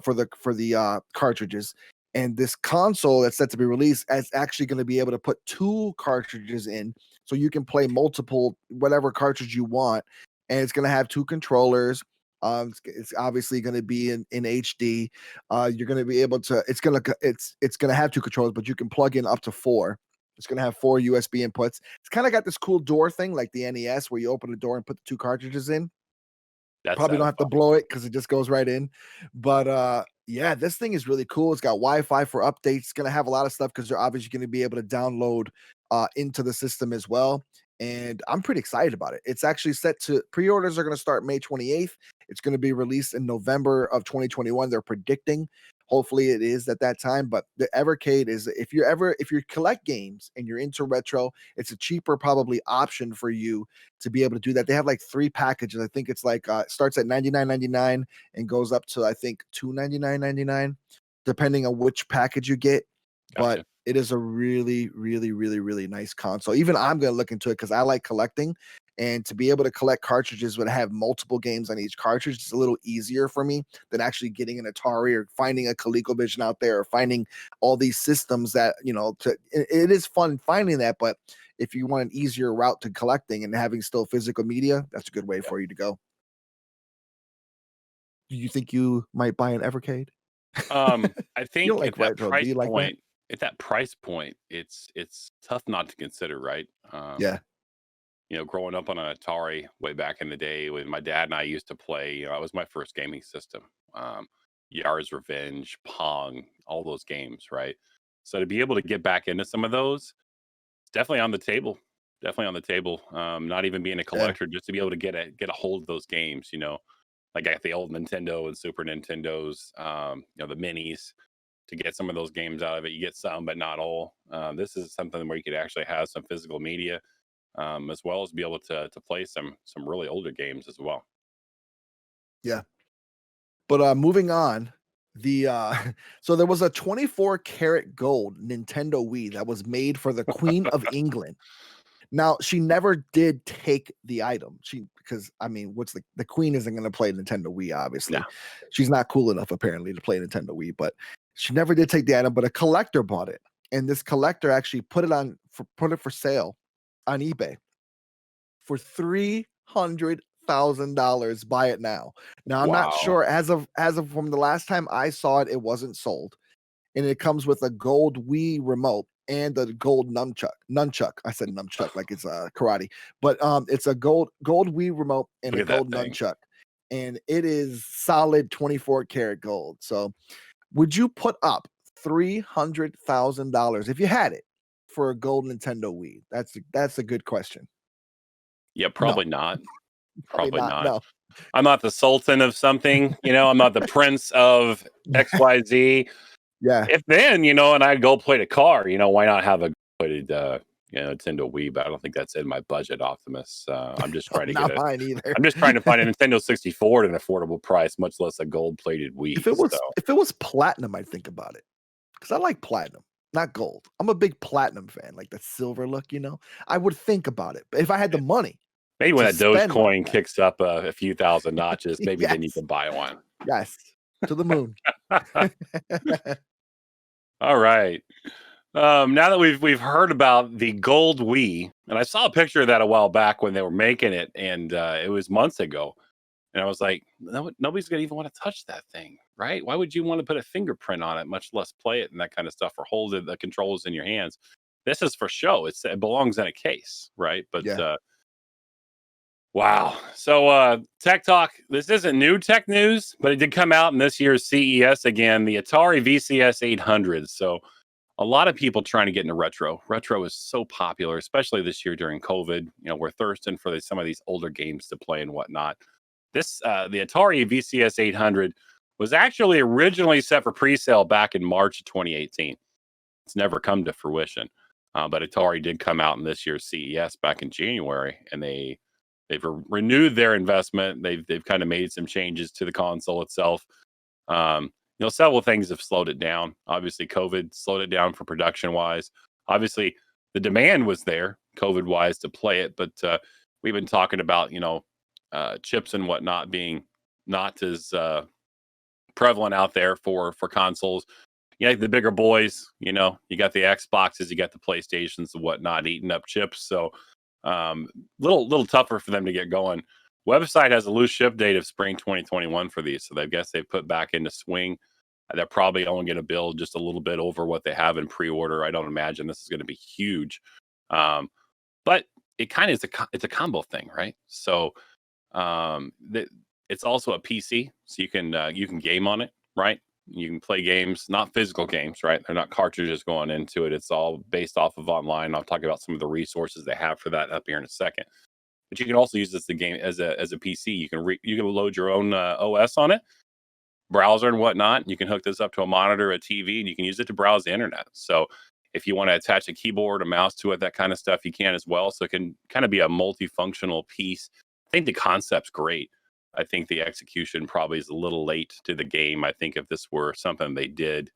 for the cartridges. And this console that's set to be released is actually going to be able to put 2 cartridges in, so you can play multiple whatever cartridge you want, and it's going to have 2 controllers. It's obviously going to be in HD. You're going to be able to. It's going to have 2 controllers, but you can plug in up to 4. It's going to have 4 USB inputs. It's kind of got this cool door thing like the NES, where you open the door and put the 2 cartridges in. That's Probably don't have to blow it because it just goes right in. But yeah, this thing is really cool. It's got Wi-Fi for updates. It's gonna have a lot of stuff because they're obviously gonna be able to download into the system as well. And I'm pretty excited about it. It's actually set to pre-orders are gonna start May 28th. It's gonna be released in November of 2021. They're predicting. Hopefully it is at that time. But the Evercade is if you collect games and you're into retro, it's a cheaper probably option for you to be able to do that. They have like 3 packages. I think it's like it starts at $99.99 and goes up to I think $299.99, depending on which package you get. Gotcha. But it is a really, really, really, really nice console. Even I'm gonna look into it because I like collecting. And to be able to collect cartridges would have multiple games on each cartridge. It's a little easier for me than actually getting an Atari or finding a ColecoVision out there or finding all these systems that, it is fun finding that. But if you want an easier route to collecting and having still physical media, that's a good way for you to go. Do you think you might buy an Evercade? I You think don't like retro. Do you like that? at that price point, it's tough not to consider, right? Yeah. Growing up on an Atari way back in the day when my dad and I used to play, that was my first gaming system. Um, Yars Revenge, Pong, all those games, right? So to be able to get back into some of those, it's definitely on the table. Definitely on the table. Not even being a Yeah. collector, just to be able to get a hold of those games, Like I got the old Nintendo and Super Nintendos, the minis to get some of those games out of it. You get some, but not all. This is something where you could actually have some physical media, as well as be able to play some really older games as well. Yeah. But moving on, so there was a 24 karat gold Nintendo Wii that was made for the Queen of England. Now, she never did take the item. Because I mean, what's the Queen isn't going to play Nintendo Wii, obviously. Yeah. She's not cool enough apparently to play Nintendo Wii, but she never did take the item, but a collector bought it. And this collector actually put it for sale on eBay for $300,000. Buy it now. Now I'm not Wow. sure as of from the last time I saw it, it wasn't sold. And it comes with a gold Wii remote and a gold nunchuck. I said nunchuck like it's karate, but it's a gold Wii remote and Look a at that gold thing. nunchuck, and it is solid 24 karat gold. So, would you put up $300,000 if you had it for a gold Nintendo Wii? That's a good question. Yeah, No, probably not. probably Probably not. not. No. I'm not the sultan of something, I'm not the prince of XYZ. Yeah. If then, and I go play the car, why not have a plated Nintendo Wii? But I don't think that's in my budget, Optimus. I'm just trying to Not mine either. I'm just trying to find a Nintendo 64 at an affordable price, much less a gold plated Wii. If it was platinum, I'd think about it. Because I like platinum, not gold. I'm a big platinum fan, like the silver look, I would think about it. But if I had the money, Maybe when to that spend like Dogecoin that. kicks up a few thousand notches, maybe then you Yes. can buy one. Yes. To the moon. All right. Now that we've heard about the gold Wii, and I saw a picture of that a while back when they were making it, and it was months ago. And I was like, nobody's gonna even want to touch that thing, right? Why would you want to put a fingerprint on it, much less play it and that kind of stuff, or hold the controls in your hands? This is for show. It belongs in a case, right? But Yeah. wow. So Tech Talk, this isn't new tech news, but it did come out in this year's CES again, the Atari VCS 800. So a lot of people trying to get into retro. Retro is so popular, especially this year during COVID. We're thirsting for some of these older games to play and whatnot. The Atari VCS 800 was actually originally set for pre-sale back in March of 2018. It's never come to fruition, but Atari did come out in this year's CES back in January, and they've renewed their investment. They've kind of made some changes to the console itself. Several things have slowed it down. Obviously, COVID slowed it down for production wise. Obviously, the demand was there, COVID wise, to play it, but we've been talking about chips and whatnot being not as prevalent out there for consoles. the bigger boys, you got the Xboxes, you got the PlayStations and whatnot eating up chips. So little tougher for them to get going. Website has a loose ship date of spring 2021 for these. So I guess they put back into swing. They're probably only going to build just a little bit over what they have in pre-order. I don't imagine this is going to be huge. But it kind of is it's a combo thing, right? So it's also a PC, so you can game on it, right? You can play games, not physical games, right? They're not cartridges going into it. It's all based off of online. I'll talk about some of the resources they have for that up here in a second. But you can also use this the game as a PC. You can load your own OS on it, browser and whatnot. You can hook this up to a monitor, a TV, and you can use it to browse the internet. So if you want to attach a keyboard, a mouse to it, that kind of stuff, you can as well. So it can kind of be a multifunctional piece. I think the concept's great. I think the execution probably is a little late to the game. I think if this were something they did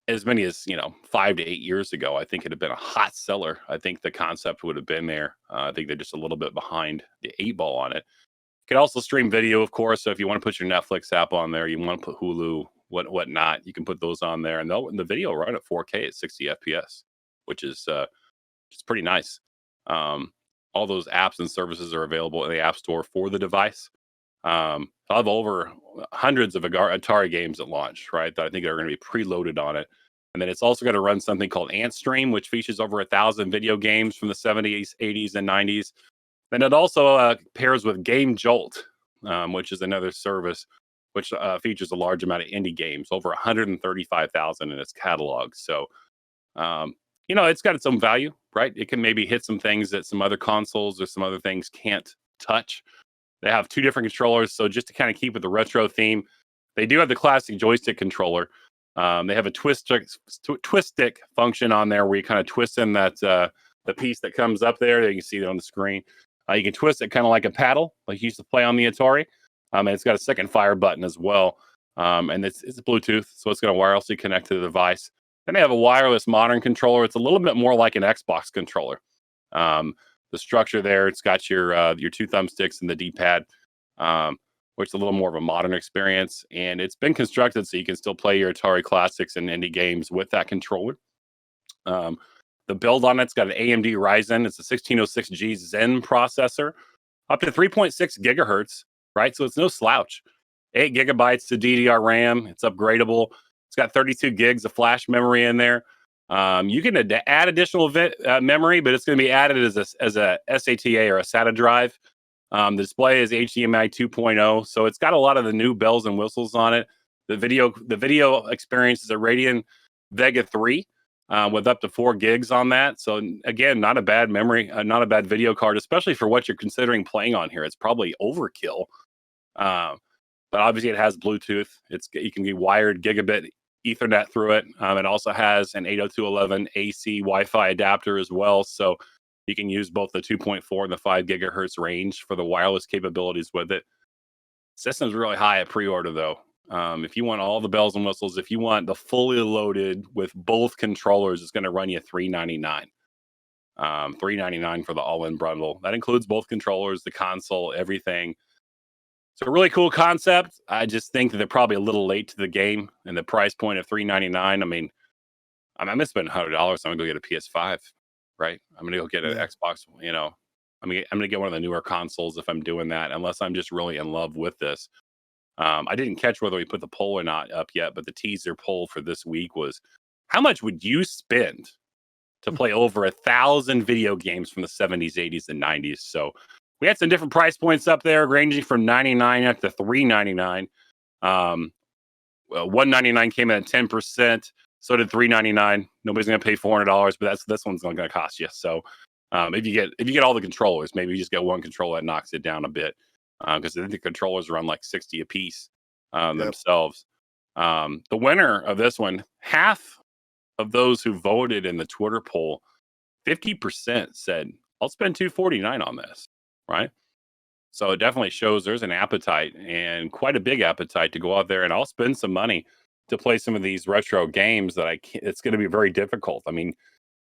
as many as 5 to 8 years ago, I think it'd have been a hot seller. I think the concept would have been there. I think they're just a little bit behind the 8 ball on it. You can also stream video, of course. So if you want to put your Netflix app on there, you want to put Hulu, whatnot, you can put those on there, and the video will run at 4K at 60 FPS, which is pretty nice. All those apps and services are available in the App Store for the device. I have over hundreds of Atari games at launch, right? That I think are going to be preloaded on it. And then it's also going to run something called AntStream, which features over 1,000 video games from the 70s, 80s, and 90s. Then it also pairs with Game Jolt, which is another service which features a large amount of indie games, over 135,000 in its catalog. So, it's got its own value, right? It can maybe hit some things that some other consoles or some other things can't touch. They have 2 different controllers. So just to kind of keep with the retro theme, they do have the classic joystick controller. They have a twist stick function on there where you kind of twist in that the piece that comes up there. You can see it on the screen. You can twist it kind of like a paddle, like you used to play on the Atari. And it's got a second fire button as well. And it's Bluetooth, so it's going to wirelessly connect to the device. Then they have a wireless modern controller. It's a little bit more like an Xbox controller. The structure there, it's got your 2 thumbsticks and the D-pad, which is a little more of a modern experience. And it's been constructed so you can still play your Atari classics and indie games with that controller. The build on it's got an AMD Ryzen. It's a 1606G Zen processor, up to 3.6 gigahertz, right? So it's no slouch. 8 gigabytes of DDR RAM. It's upgradable. It's got 32 gigs of flash memory in there. You can add additional memory, but it's going to be added as a SATA or a SATA drive. The display is HDMI 2.0, so it's got a lot of the new bells and whistles on it. The video experience is a Radeon Vega 3 with up to 4 gigs on that. So again, not a bad memory, not a bad video card, especially for what you're considering playing on here. It's probably overkill, but obviously it has Bluetooth. You can be wired gigabit Ethernet through it. It also has an 802.11 AC Wi-Fi adapter as well, so you can use both the 2.4 and the 5 gigahertz range for the wireless capabilities with it. System's really high at pre-order though. If you want all the bells and whistles, if you want the fully loaded with both controllers, it's going to run you $399. $399 for the all-in bundle. That includes both controllers, the console, everything. It's a really cool concept. I just think that they're probably a little late to the game, and the price point of $399. I mean, I'm going to spend $100. I'm going to go get a PS5, right? I'm going to go get an Xbox. I'm going to get one of the newer consoles if I'm doing that, unless I'm just really in love with this. I didn't catch whether we put the poll or not up yet, but the teaser poll for this week was, how much would you spend to play over 1,000 video games from the 70s, 80s, and 90s? So we had some different price points up there, ranging from $99 up to $399. $199 came in at 10%. So did $399. Nobody's going to pay $400, but this one's not going to cost you. So if you get all the controllers, maybe you just get one controller that knocks it down a bit, because I think the controllers run like 60 a piece themselves. The winner of this one, half of those who voted in the Twitter poll, 50% said, I'll spend $249 on this, right? So it definitely shows there's an appetite, and quite a big appetite, to go out there and I'll spend some money to play some of these retro games that it's going to be very difficult. I mean,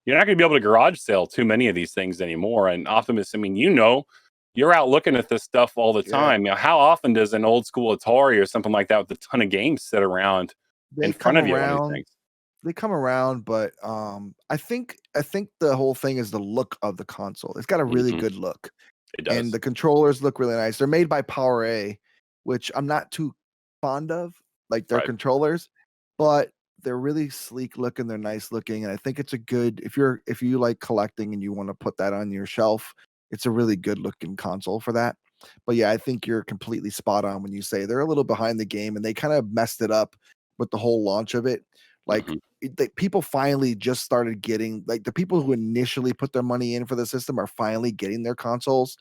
you're not going to be able to garage sale too many of these things anymore. And Optimus, I mean, you're out looking at this stuff all the time. How often does an old school Atari or something like that with a ton of games sit around in They front come of you on these around. things. They come around, but I think the whole thing is the look of the console. It's got a really Mhm. good look, It and does. the controllers look really nice. They're made by Power A, which I'm not too fond of, like their Right. controllers, but they're really sleek looking. They're nice looking, and I think it's a good if you like collecting and you want to put that on your shelf, it's a really good looking console for that. But yeah, I think you're completely spot on when you say they're a little behind the game, and they kind of messed it up with the whole launch of it. Like Mhm. people finally just started getting like the people who initially put their money in for the system are finally getting their consoles,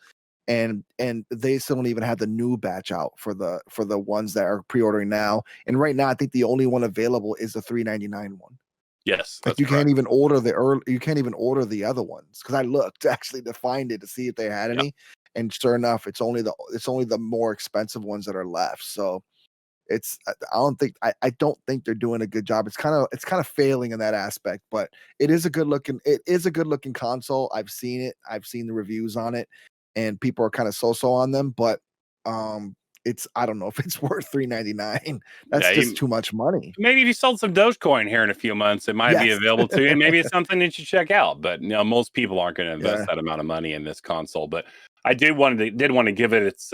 and they still don't even have the new batch out for the ones that are pre-ordering now. And right now, I think the only one available is the 399 one. Yes, Like that's correct. you can't even order the other ones because I looked actually to find it to see if they had Yeah. any, and sure enough, it's only the more expensive ones that are left. So I don't think they're doing a good job. It's kind of failing in that aspect, but it is a good looking console. I've seen it. I've seen the reviews on it, and people are kind of so on them, but it's I don't know if it's worth 399. That's Yeah, just you too much money. maybe if you sold some Dogecoin here in a few months, it might be Yes. available to you, and maybe it's something that you check out. But most people aren't going to invest Yeah. that amount of money in this console. But I did want to give it its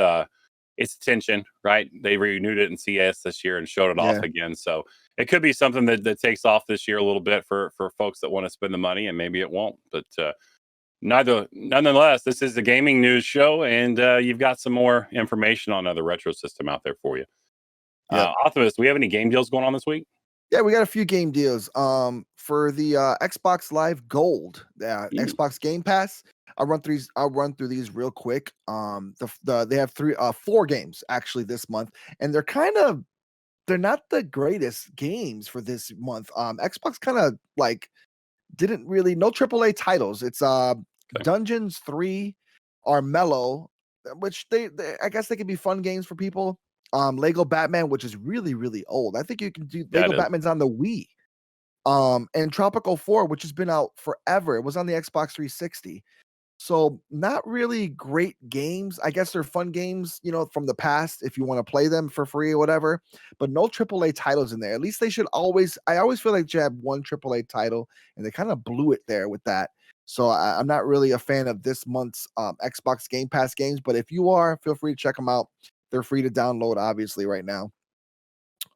attention. Right, they renewed it in CS this year and showed it off Yeah. again. So it could be something that takes off this year a little bit for folks that want to spend the money, and maybe it won't. But nonetheless, this is the gaming news show, and you've got some more information on another retro system out there for you. Yep. Optimus, do we have any game deals going on this week? Yeah, we got a few game deals. For the Xbox Live Gold, Mm, Xbox Game Pass. I'll run through these real quick. They have four games actually this month, and they're not the greatest games for this month. Xbox kind of like didn't really no AAA titles. It's okay. Dungeons 3 are mellow, which they I guess they can be fun games for people. Lego Batman, which is really old. I think you can do Yeah, Lego it is. Batman's on the Wii. And Tropical 4, which has been out forever. It was on the Xbox 360. So not really great games. I guess they're fun games, from the past if you want to play them for free or whatever. But no AAA titles in there. At least they should always. I always feel like you have one AAA title, and they kind of blew it there with that. So I'm not really a fan of this month's Xbox Game Pass games. But if you are, feel free to check them out. They're free to download, obviously, right now.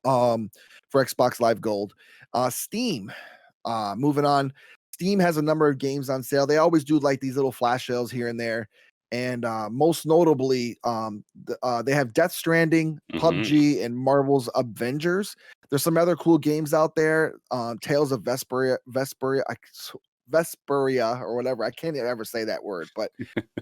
Um, for Xbox Live Gold, Steam. Moving on, Steam has a number of games on sale. They always do like these little flash sales here and there. And most notably, they have Death Stranding, Mhm. PUBG, and Marvel's Avengers. There's some other cool games out there. Tales of Vesperia, or whatever. I can't ever say that word,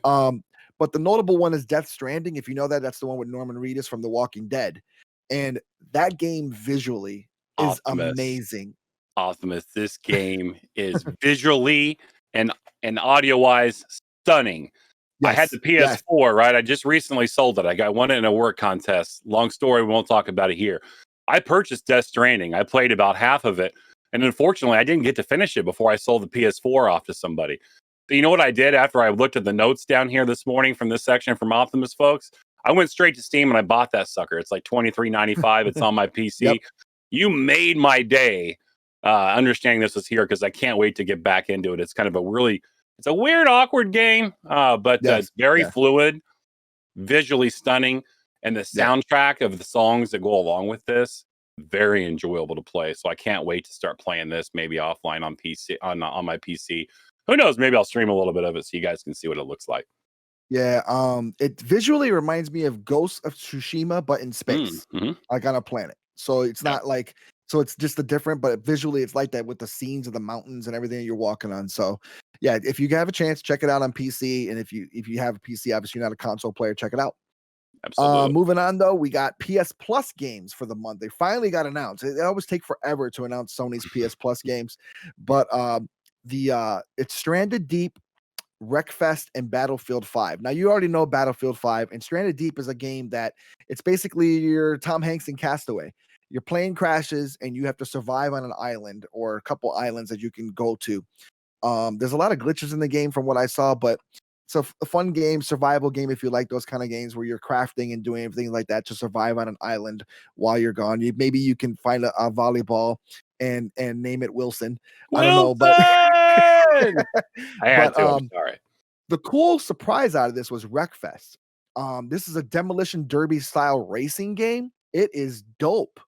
um, but the notable one is Death Stranding. If you know that, that's the one with Norman Reedus from The Walking Dead, and that game visually is Optimus. amazing. Optimus, this game is visually and audio-wise stunning. I had Yes, the yes. PS4, right? I just recently sold it. I won it in a work contest. Long story, we won't talk about it here. I purchased Death Stranding. I played about half of it, and unfortunately, I didn't get to finish it before I sold the PS4 off to somebody. But you know what I did after I looked at the notes down here this morning from this section from Optimus folks? I went straight to Steam and I bought that sucker. It's like $23.95. It's on my Yep. PC. You made my day understanding this was here because I can't wait to get back into it. It's kind of it's a weird, awkward game, but Yes. it's very Yeah. fluid, visually stunning, and the Yeah. soundtrack of the songs that go along with this very enjoyable to play. So I can't wait to start playing this maybe offline on PC on my PC. Who knows? Maybe I'll stream a little bit of it so you guys can see what it looks like. Yeah. It visually reminds me of Ghost of Tsushima, but in space, Mm-hmm. like on a planet. So it's Yeah, not like so it's just a different, but visually it's like that with the scenes of the mountains and everything you're walking on. So yeah, if you have a chance, check it out on PC. And if you have a PC, obviously you're not a console player, check it out. absolutely. Moving on though, we got PS Plus games for the month. They finally got announced. They always take forever to announce Sony's PS Plus games, but the it's Stranded Deep, Wreckfest, and Battlefield 5. Now you already know Battlefield 5, and Stranded Deep is a game that it's basically your Tom Hanks in Castaway. Your plane crashes and you have to survive on an island or a couple islands that you can go to. There's a lot of glitches in the game from what I saw, but a fun game, survival game if you like those kind of games where you're crafting and doing everything like that to survive on an island while you're gone. Maybe you can find a volleyball and name it Wilson. I don't know, but Wilson! I had but to. I'm sorry. the cool surprise out of this was Wreckfest. This is a demolition derby style racing game. It is dope.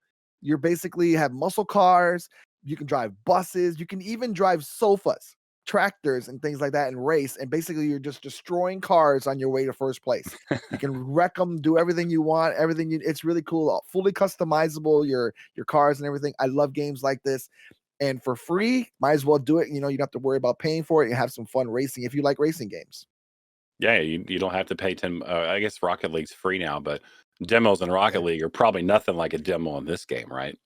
You're basically have muscle cars. You can drive buses. You can even drive sofas, tractors, and things like that and race. And basically, you're just destroying cars on your way to first place. You can wreck them, do everything you want, it's really cool. Fully customizable, your cars and everything. I love games like this. And for free, might as well do it. You don't have to worry about paying for it. You have some fun racing if you like racing games. Yeah, you don't have to pay 10. I guess Rocket League's free now, but demos in Rocket League are probably nothing like a demo in this game, right?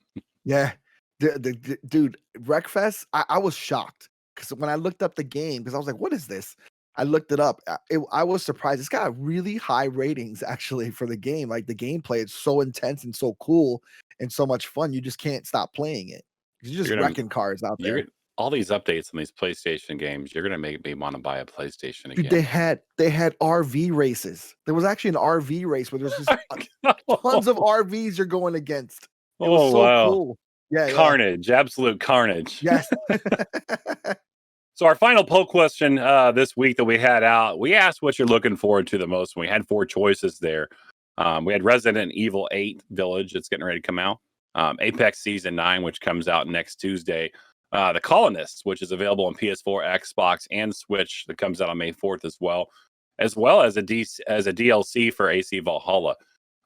Yeah. Dude, Wreckfest, I was shocked because when I looked up the game, because I was like, what is this? I looked it up. I was surprised. It's got really high ratings actually for the game. Like the gameplay, it's so intense and so cool and so much fun. You just can't stop playing it. You're just wrecking cars out there. All these updates on these PlayStation games, you're gonna make me want to buy a PlayStation again. Dude, they had RV races. There was actually an RV race where there's just tons of RVs you're going against. It was so cool. Yeah, carnage, absolute carnage. Yes. So our final poll question this week that we had out, we asked what you're looking forward to the most. And we had 4 choices there. We had Resident Evil 8 Village. It's getting ready to come out. Apex Season 9, which comes out next Tuesday. The Colonists, which is available on PS4, Xbox, and Switch, that comes out on May 4th as well as a DLC for AC Valhalla.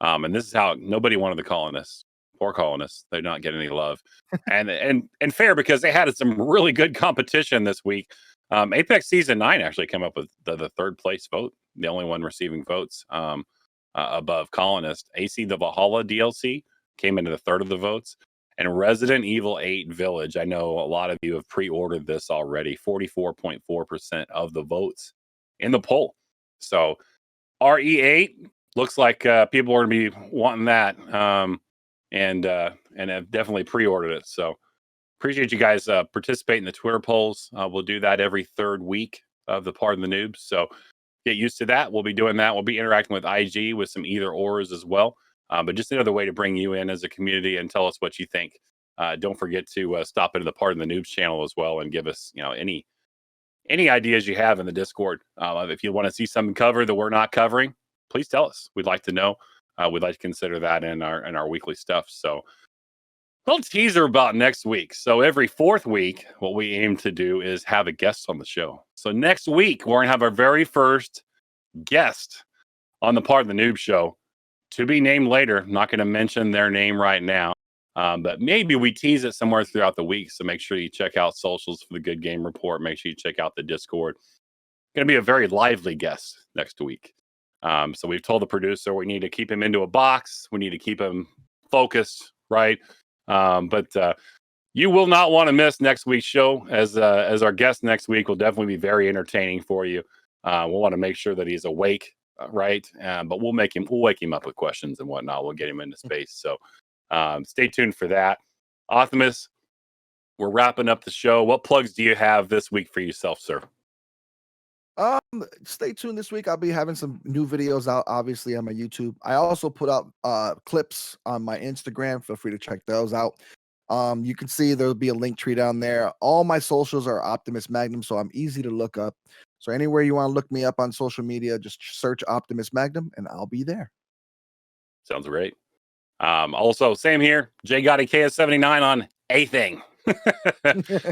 And this is how nobody wanted the Colonists. Poor Colonists, they're not getting any love, and fair because they had some really good competition this week. Apex Season 9 actually came up with the third place vote, the only one receiving votes above Colonist. AC the Valhalla DLC came into the third of the votes. And Resident Evil 8 Village, I know a lot of you have pre-ordered this already, 44.4% of the votes in the poll. So RE8 looks like people are going to be wanting that and have definitely pre-ordered it. So appreciate you guys participating in the Twitter polls. We'll do that every third week of the Pardon the Noobs. So get used to that. We'll be doing that. We'll be interacting with IG with some either ors as well. But just another way to bring you in as a community and tell us what you think. Don't forget to stop into the Pardon the Noobs channel as well and give us, any ideas you have in the Discord. If you want to see something covered that we're not covering, please tell us. We'd like to know. We'd like to consider that in our weekly stuff. So, a little teaser about next week. So every 4th week, what we aim to do is have a guest on the show. So next week, we're gonna have our very first guest on the Pardon the Noob show. To be named later. I'm not going to mention their name right now, but maybe we tease it somewhere throughout the week. So make sure you check out socials for the Good Game Report. Make sure you check out the Discord. Going to be a very lively guest next week. So we've told the producer we need to keep him into a box. We need to keep him focused, right? But you will not want to miss next week's show. As our guest next week will definitely be very entertaining for you. We'll want to make sure that he's awake. Right. But we'll wake him up with questions and whatnot. We'll get him into space. So stay tuned for that. Optimus, we're wrapping up the show. What plugs do you have this week for yourself, sir? Stay tuned this week. I'll be having some new videos out, obviously, on my YouTube. I also put out clips on my Instagram. Feel free to check those out. You can see there'll be a link tree down there. All my socials are OptimusMagnum, so I'm easy to look up. So anywhere you want to look me up on social media, just search OptimusMagnum and I'll be there. Sounds great. Also, same here. J Gotti KS79 on anything.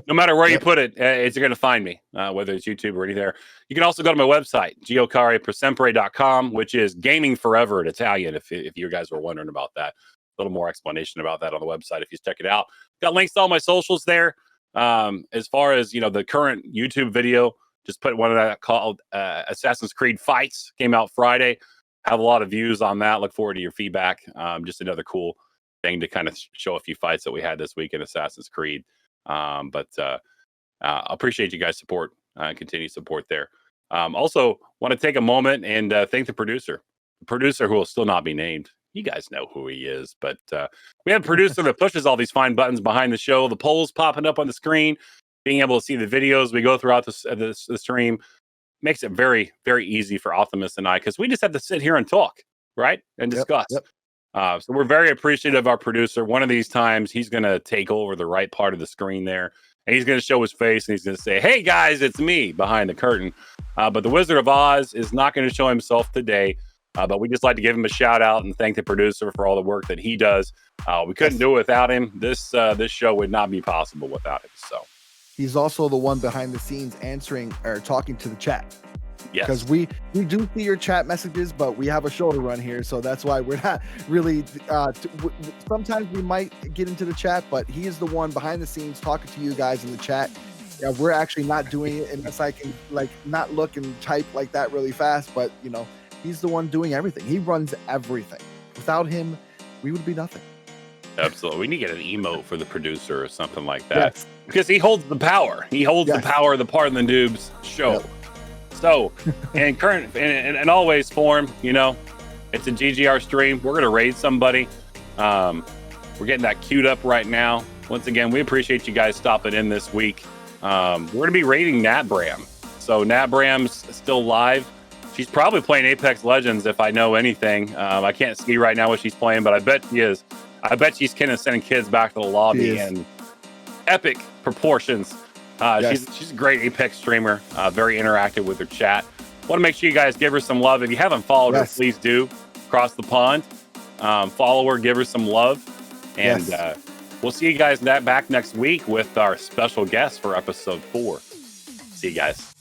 No matter where you put it, it's going to find me, whether it's YouTube or anything there. You can also go to my website, giocarepresempre.com, which is gaming forever in Italian, if you guys were wondering about that. A little more explanation about that on the website if you check it out. Got links to all my socials there. As far as, the current YouTube video, just put one of that called Assassin's Creed Fights. Came out Friday. Have a lot of views on that. Look forward to your feedback. Just another cool thing to kind of show a few fights that we had this week in Assassin's Creed. But appreciate you guys' support, continued support there. Also, want to take a moment and thank the producer who will still not be named. You guys know who he is, but we have a producer that pushes all these fine buttons behind the show. The polls popping up on the screen, being able to see the videos we go throughout the stream. makes it very, very easy for Optimus and I, because we just have to sit here and talk, right? And discuss. Yep. So we're very appreciative of our producer. One of these times, he's going to take over the right part of the screen there, and he's going to show his face, and he's going to say, "Hey, guys, it's me," behind the curtain. But the Wizard of Oz is not going to show himself today. But we just like to give him a shout out and thank the producer for all the work that he does. We couldn't do it without him. This show would not be possible without him. So he's also the one behind the scenes answering or talking to the chat. yes, because we do see your chat messages, but we have a show to run here, so that's why we're not really. Sometimes we might get into the chat, but he is the one behind the scenes talking to you guys in the chat. Yeah, we're actually not doing it unless I can not look and type like that really fast. But he's the one doing everything. He runs everything. Without him, we would be nothing. Absolutely. We need to get an emote for the producer or something like that, because he holds the power. He holds the power of the Part of the Noobs show. Yep. So, in always form, it's a GGR stream. We're gonna raid somebody. We're getting that queued up right now. Once again, we appreciate you guys stopping in this week. We're gonna be raiding Nat Bram. So Nat Bram's still live. She's probably playing Apex Legends if I know anything. I can't see right now what she's playing, but I bet she is. I bet she's kind of sending kids back to the lobby in epic proportions. She's a great Apex streamer, very interactive with her chat. Want to make sure you guys give her some love. If you haven't followed her, please do. Across the pond, follow her, give her some love, and we'll see you guys back next week with our special guest for episode 4. See you guys.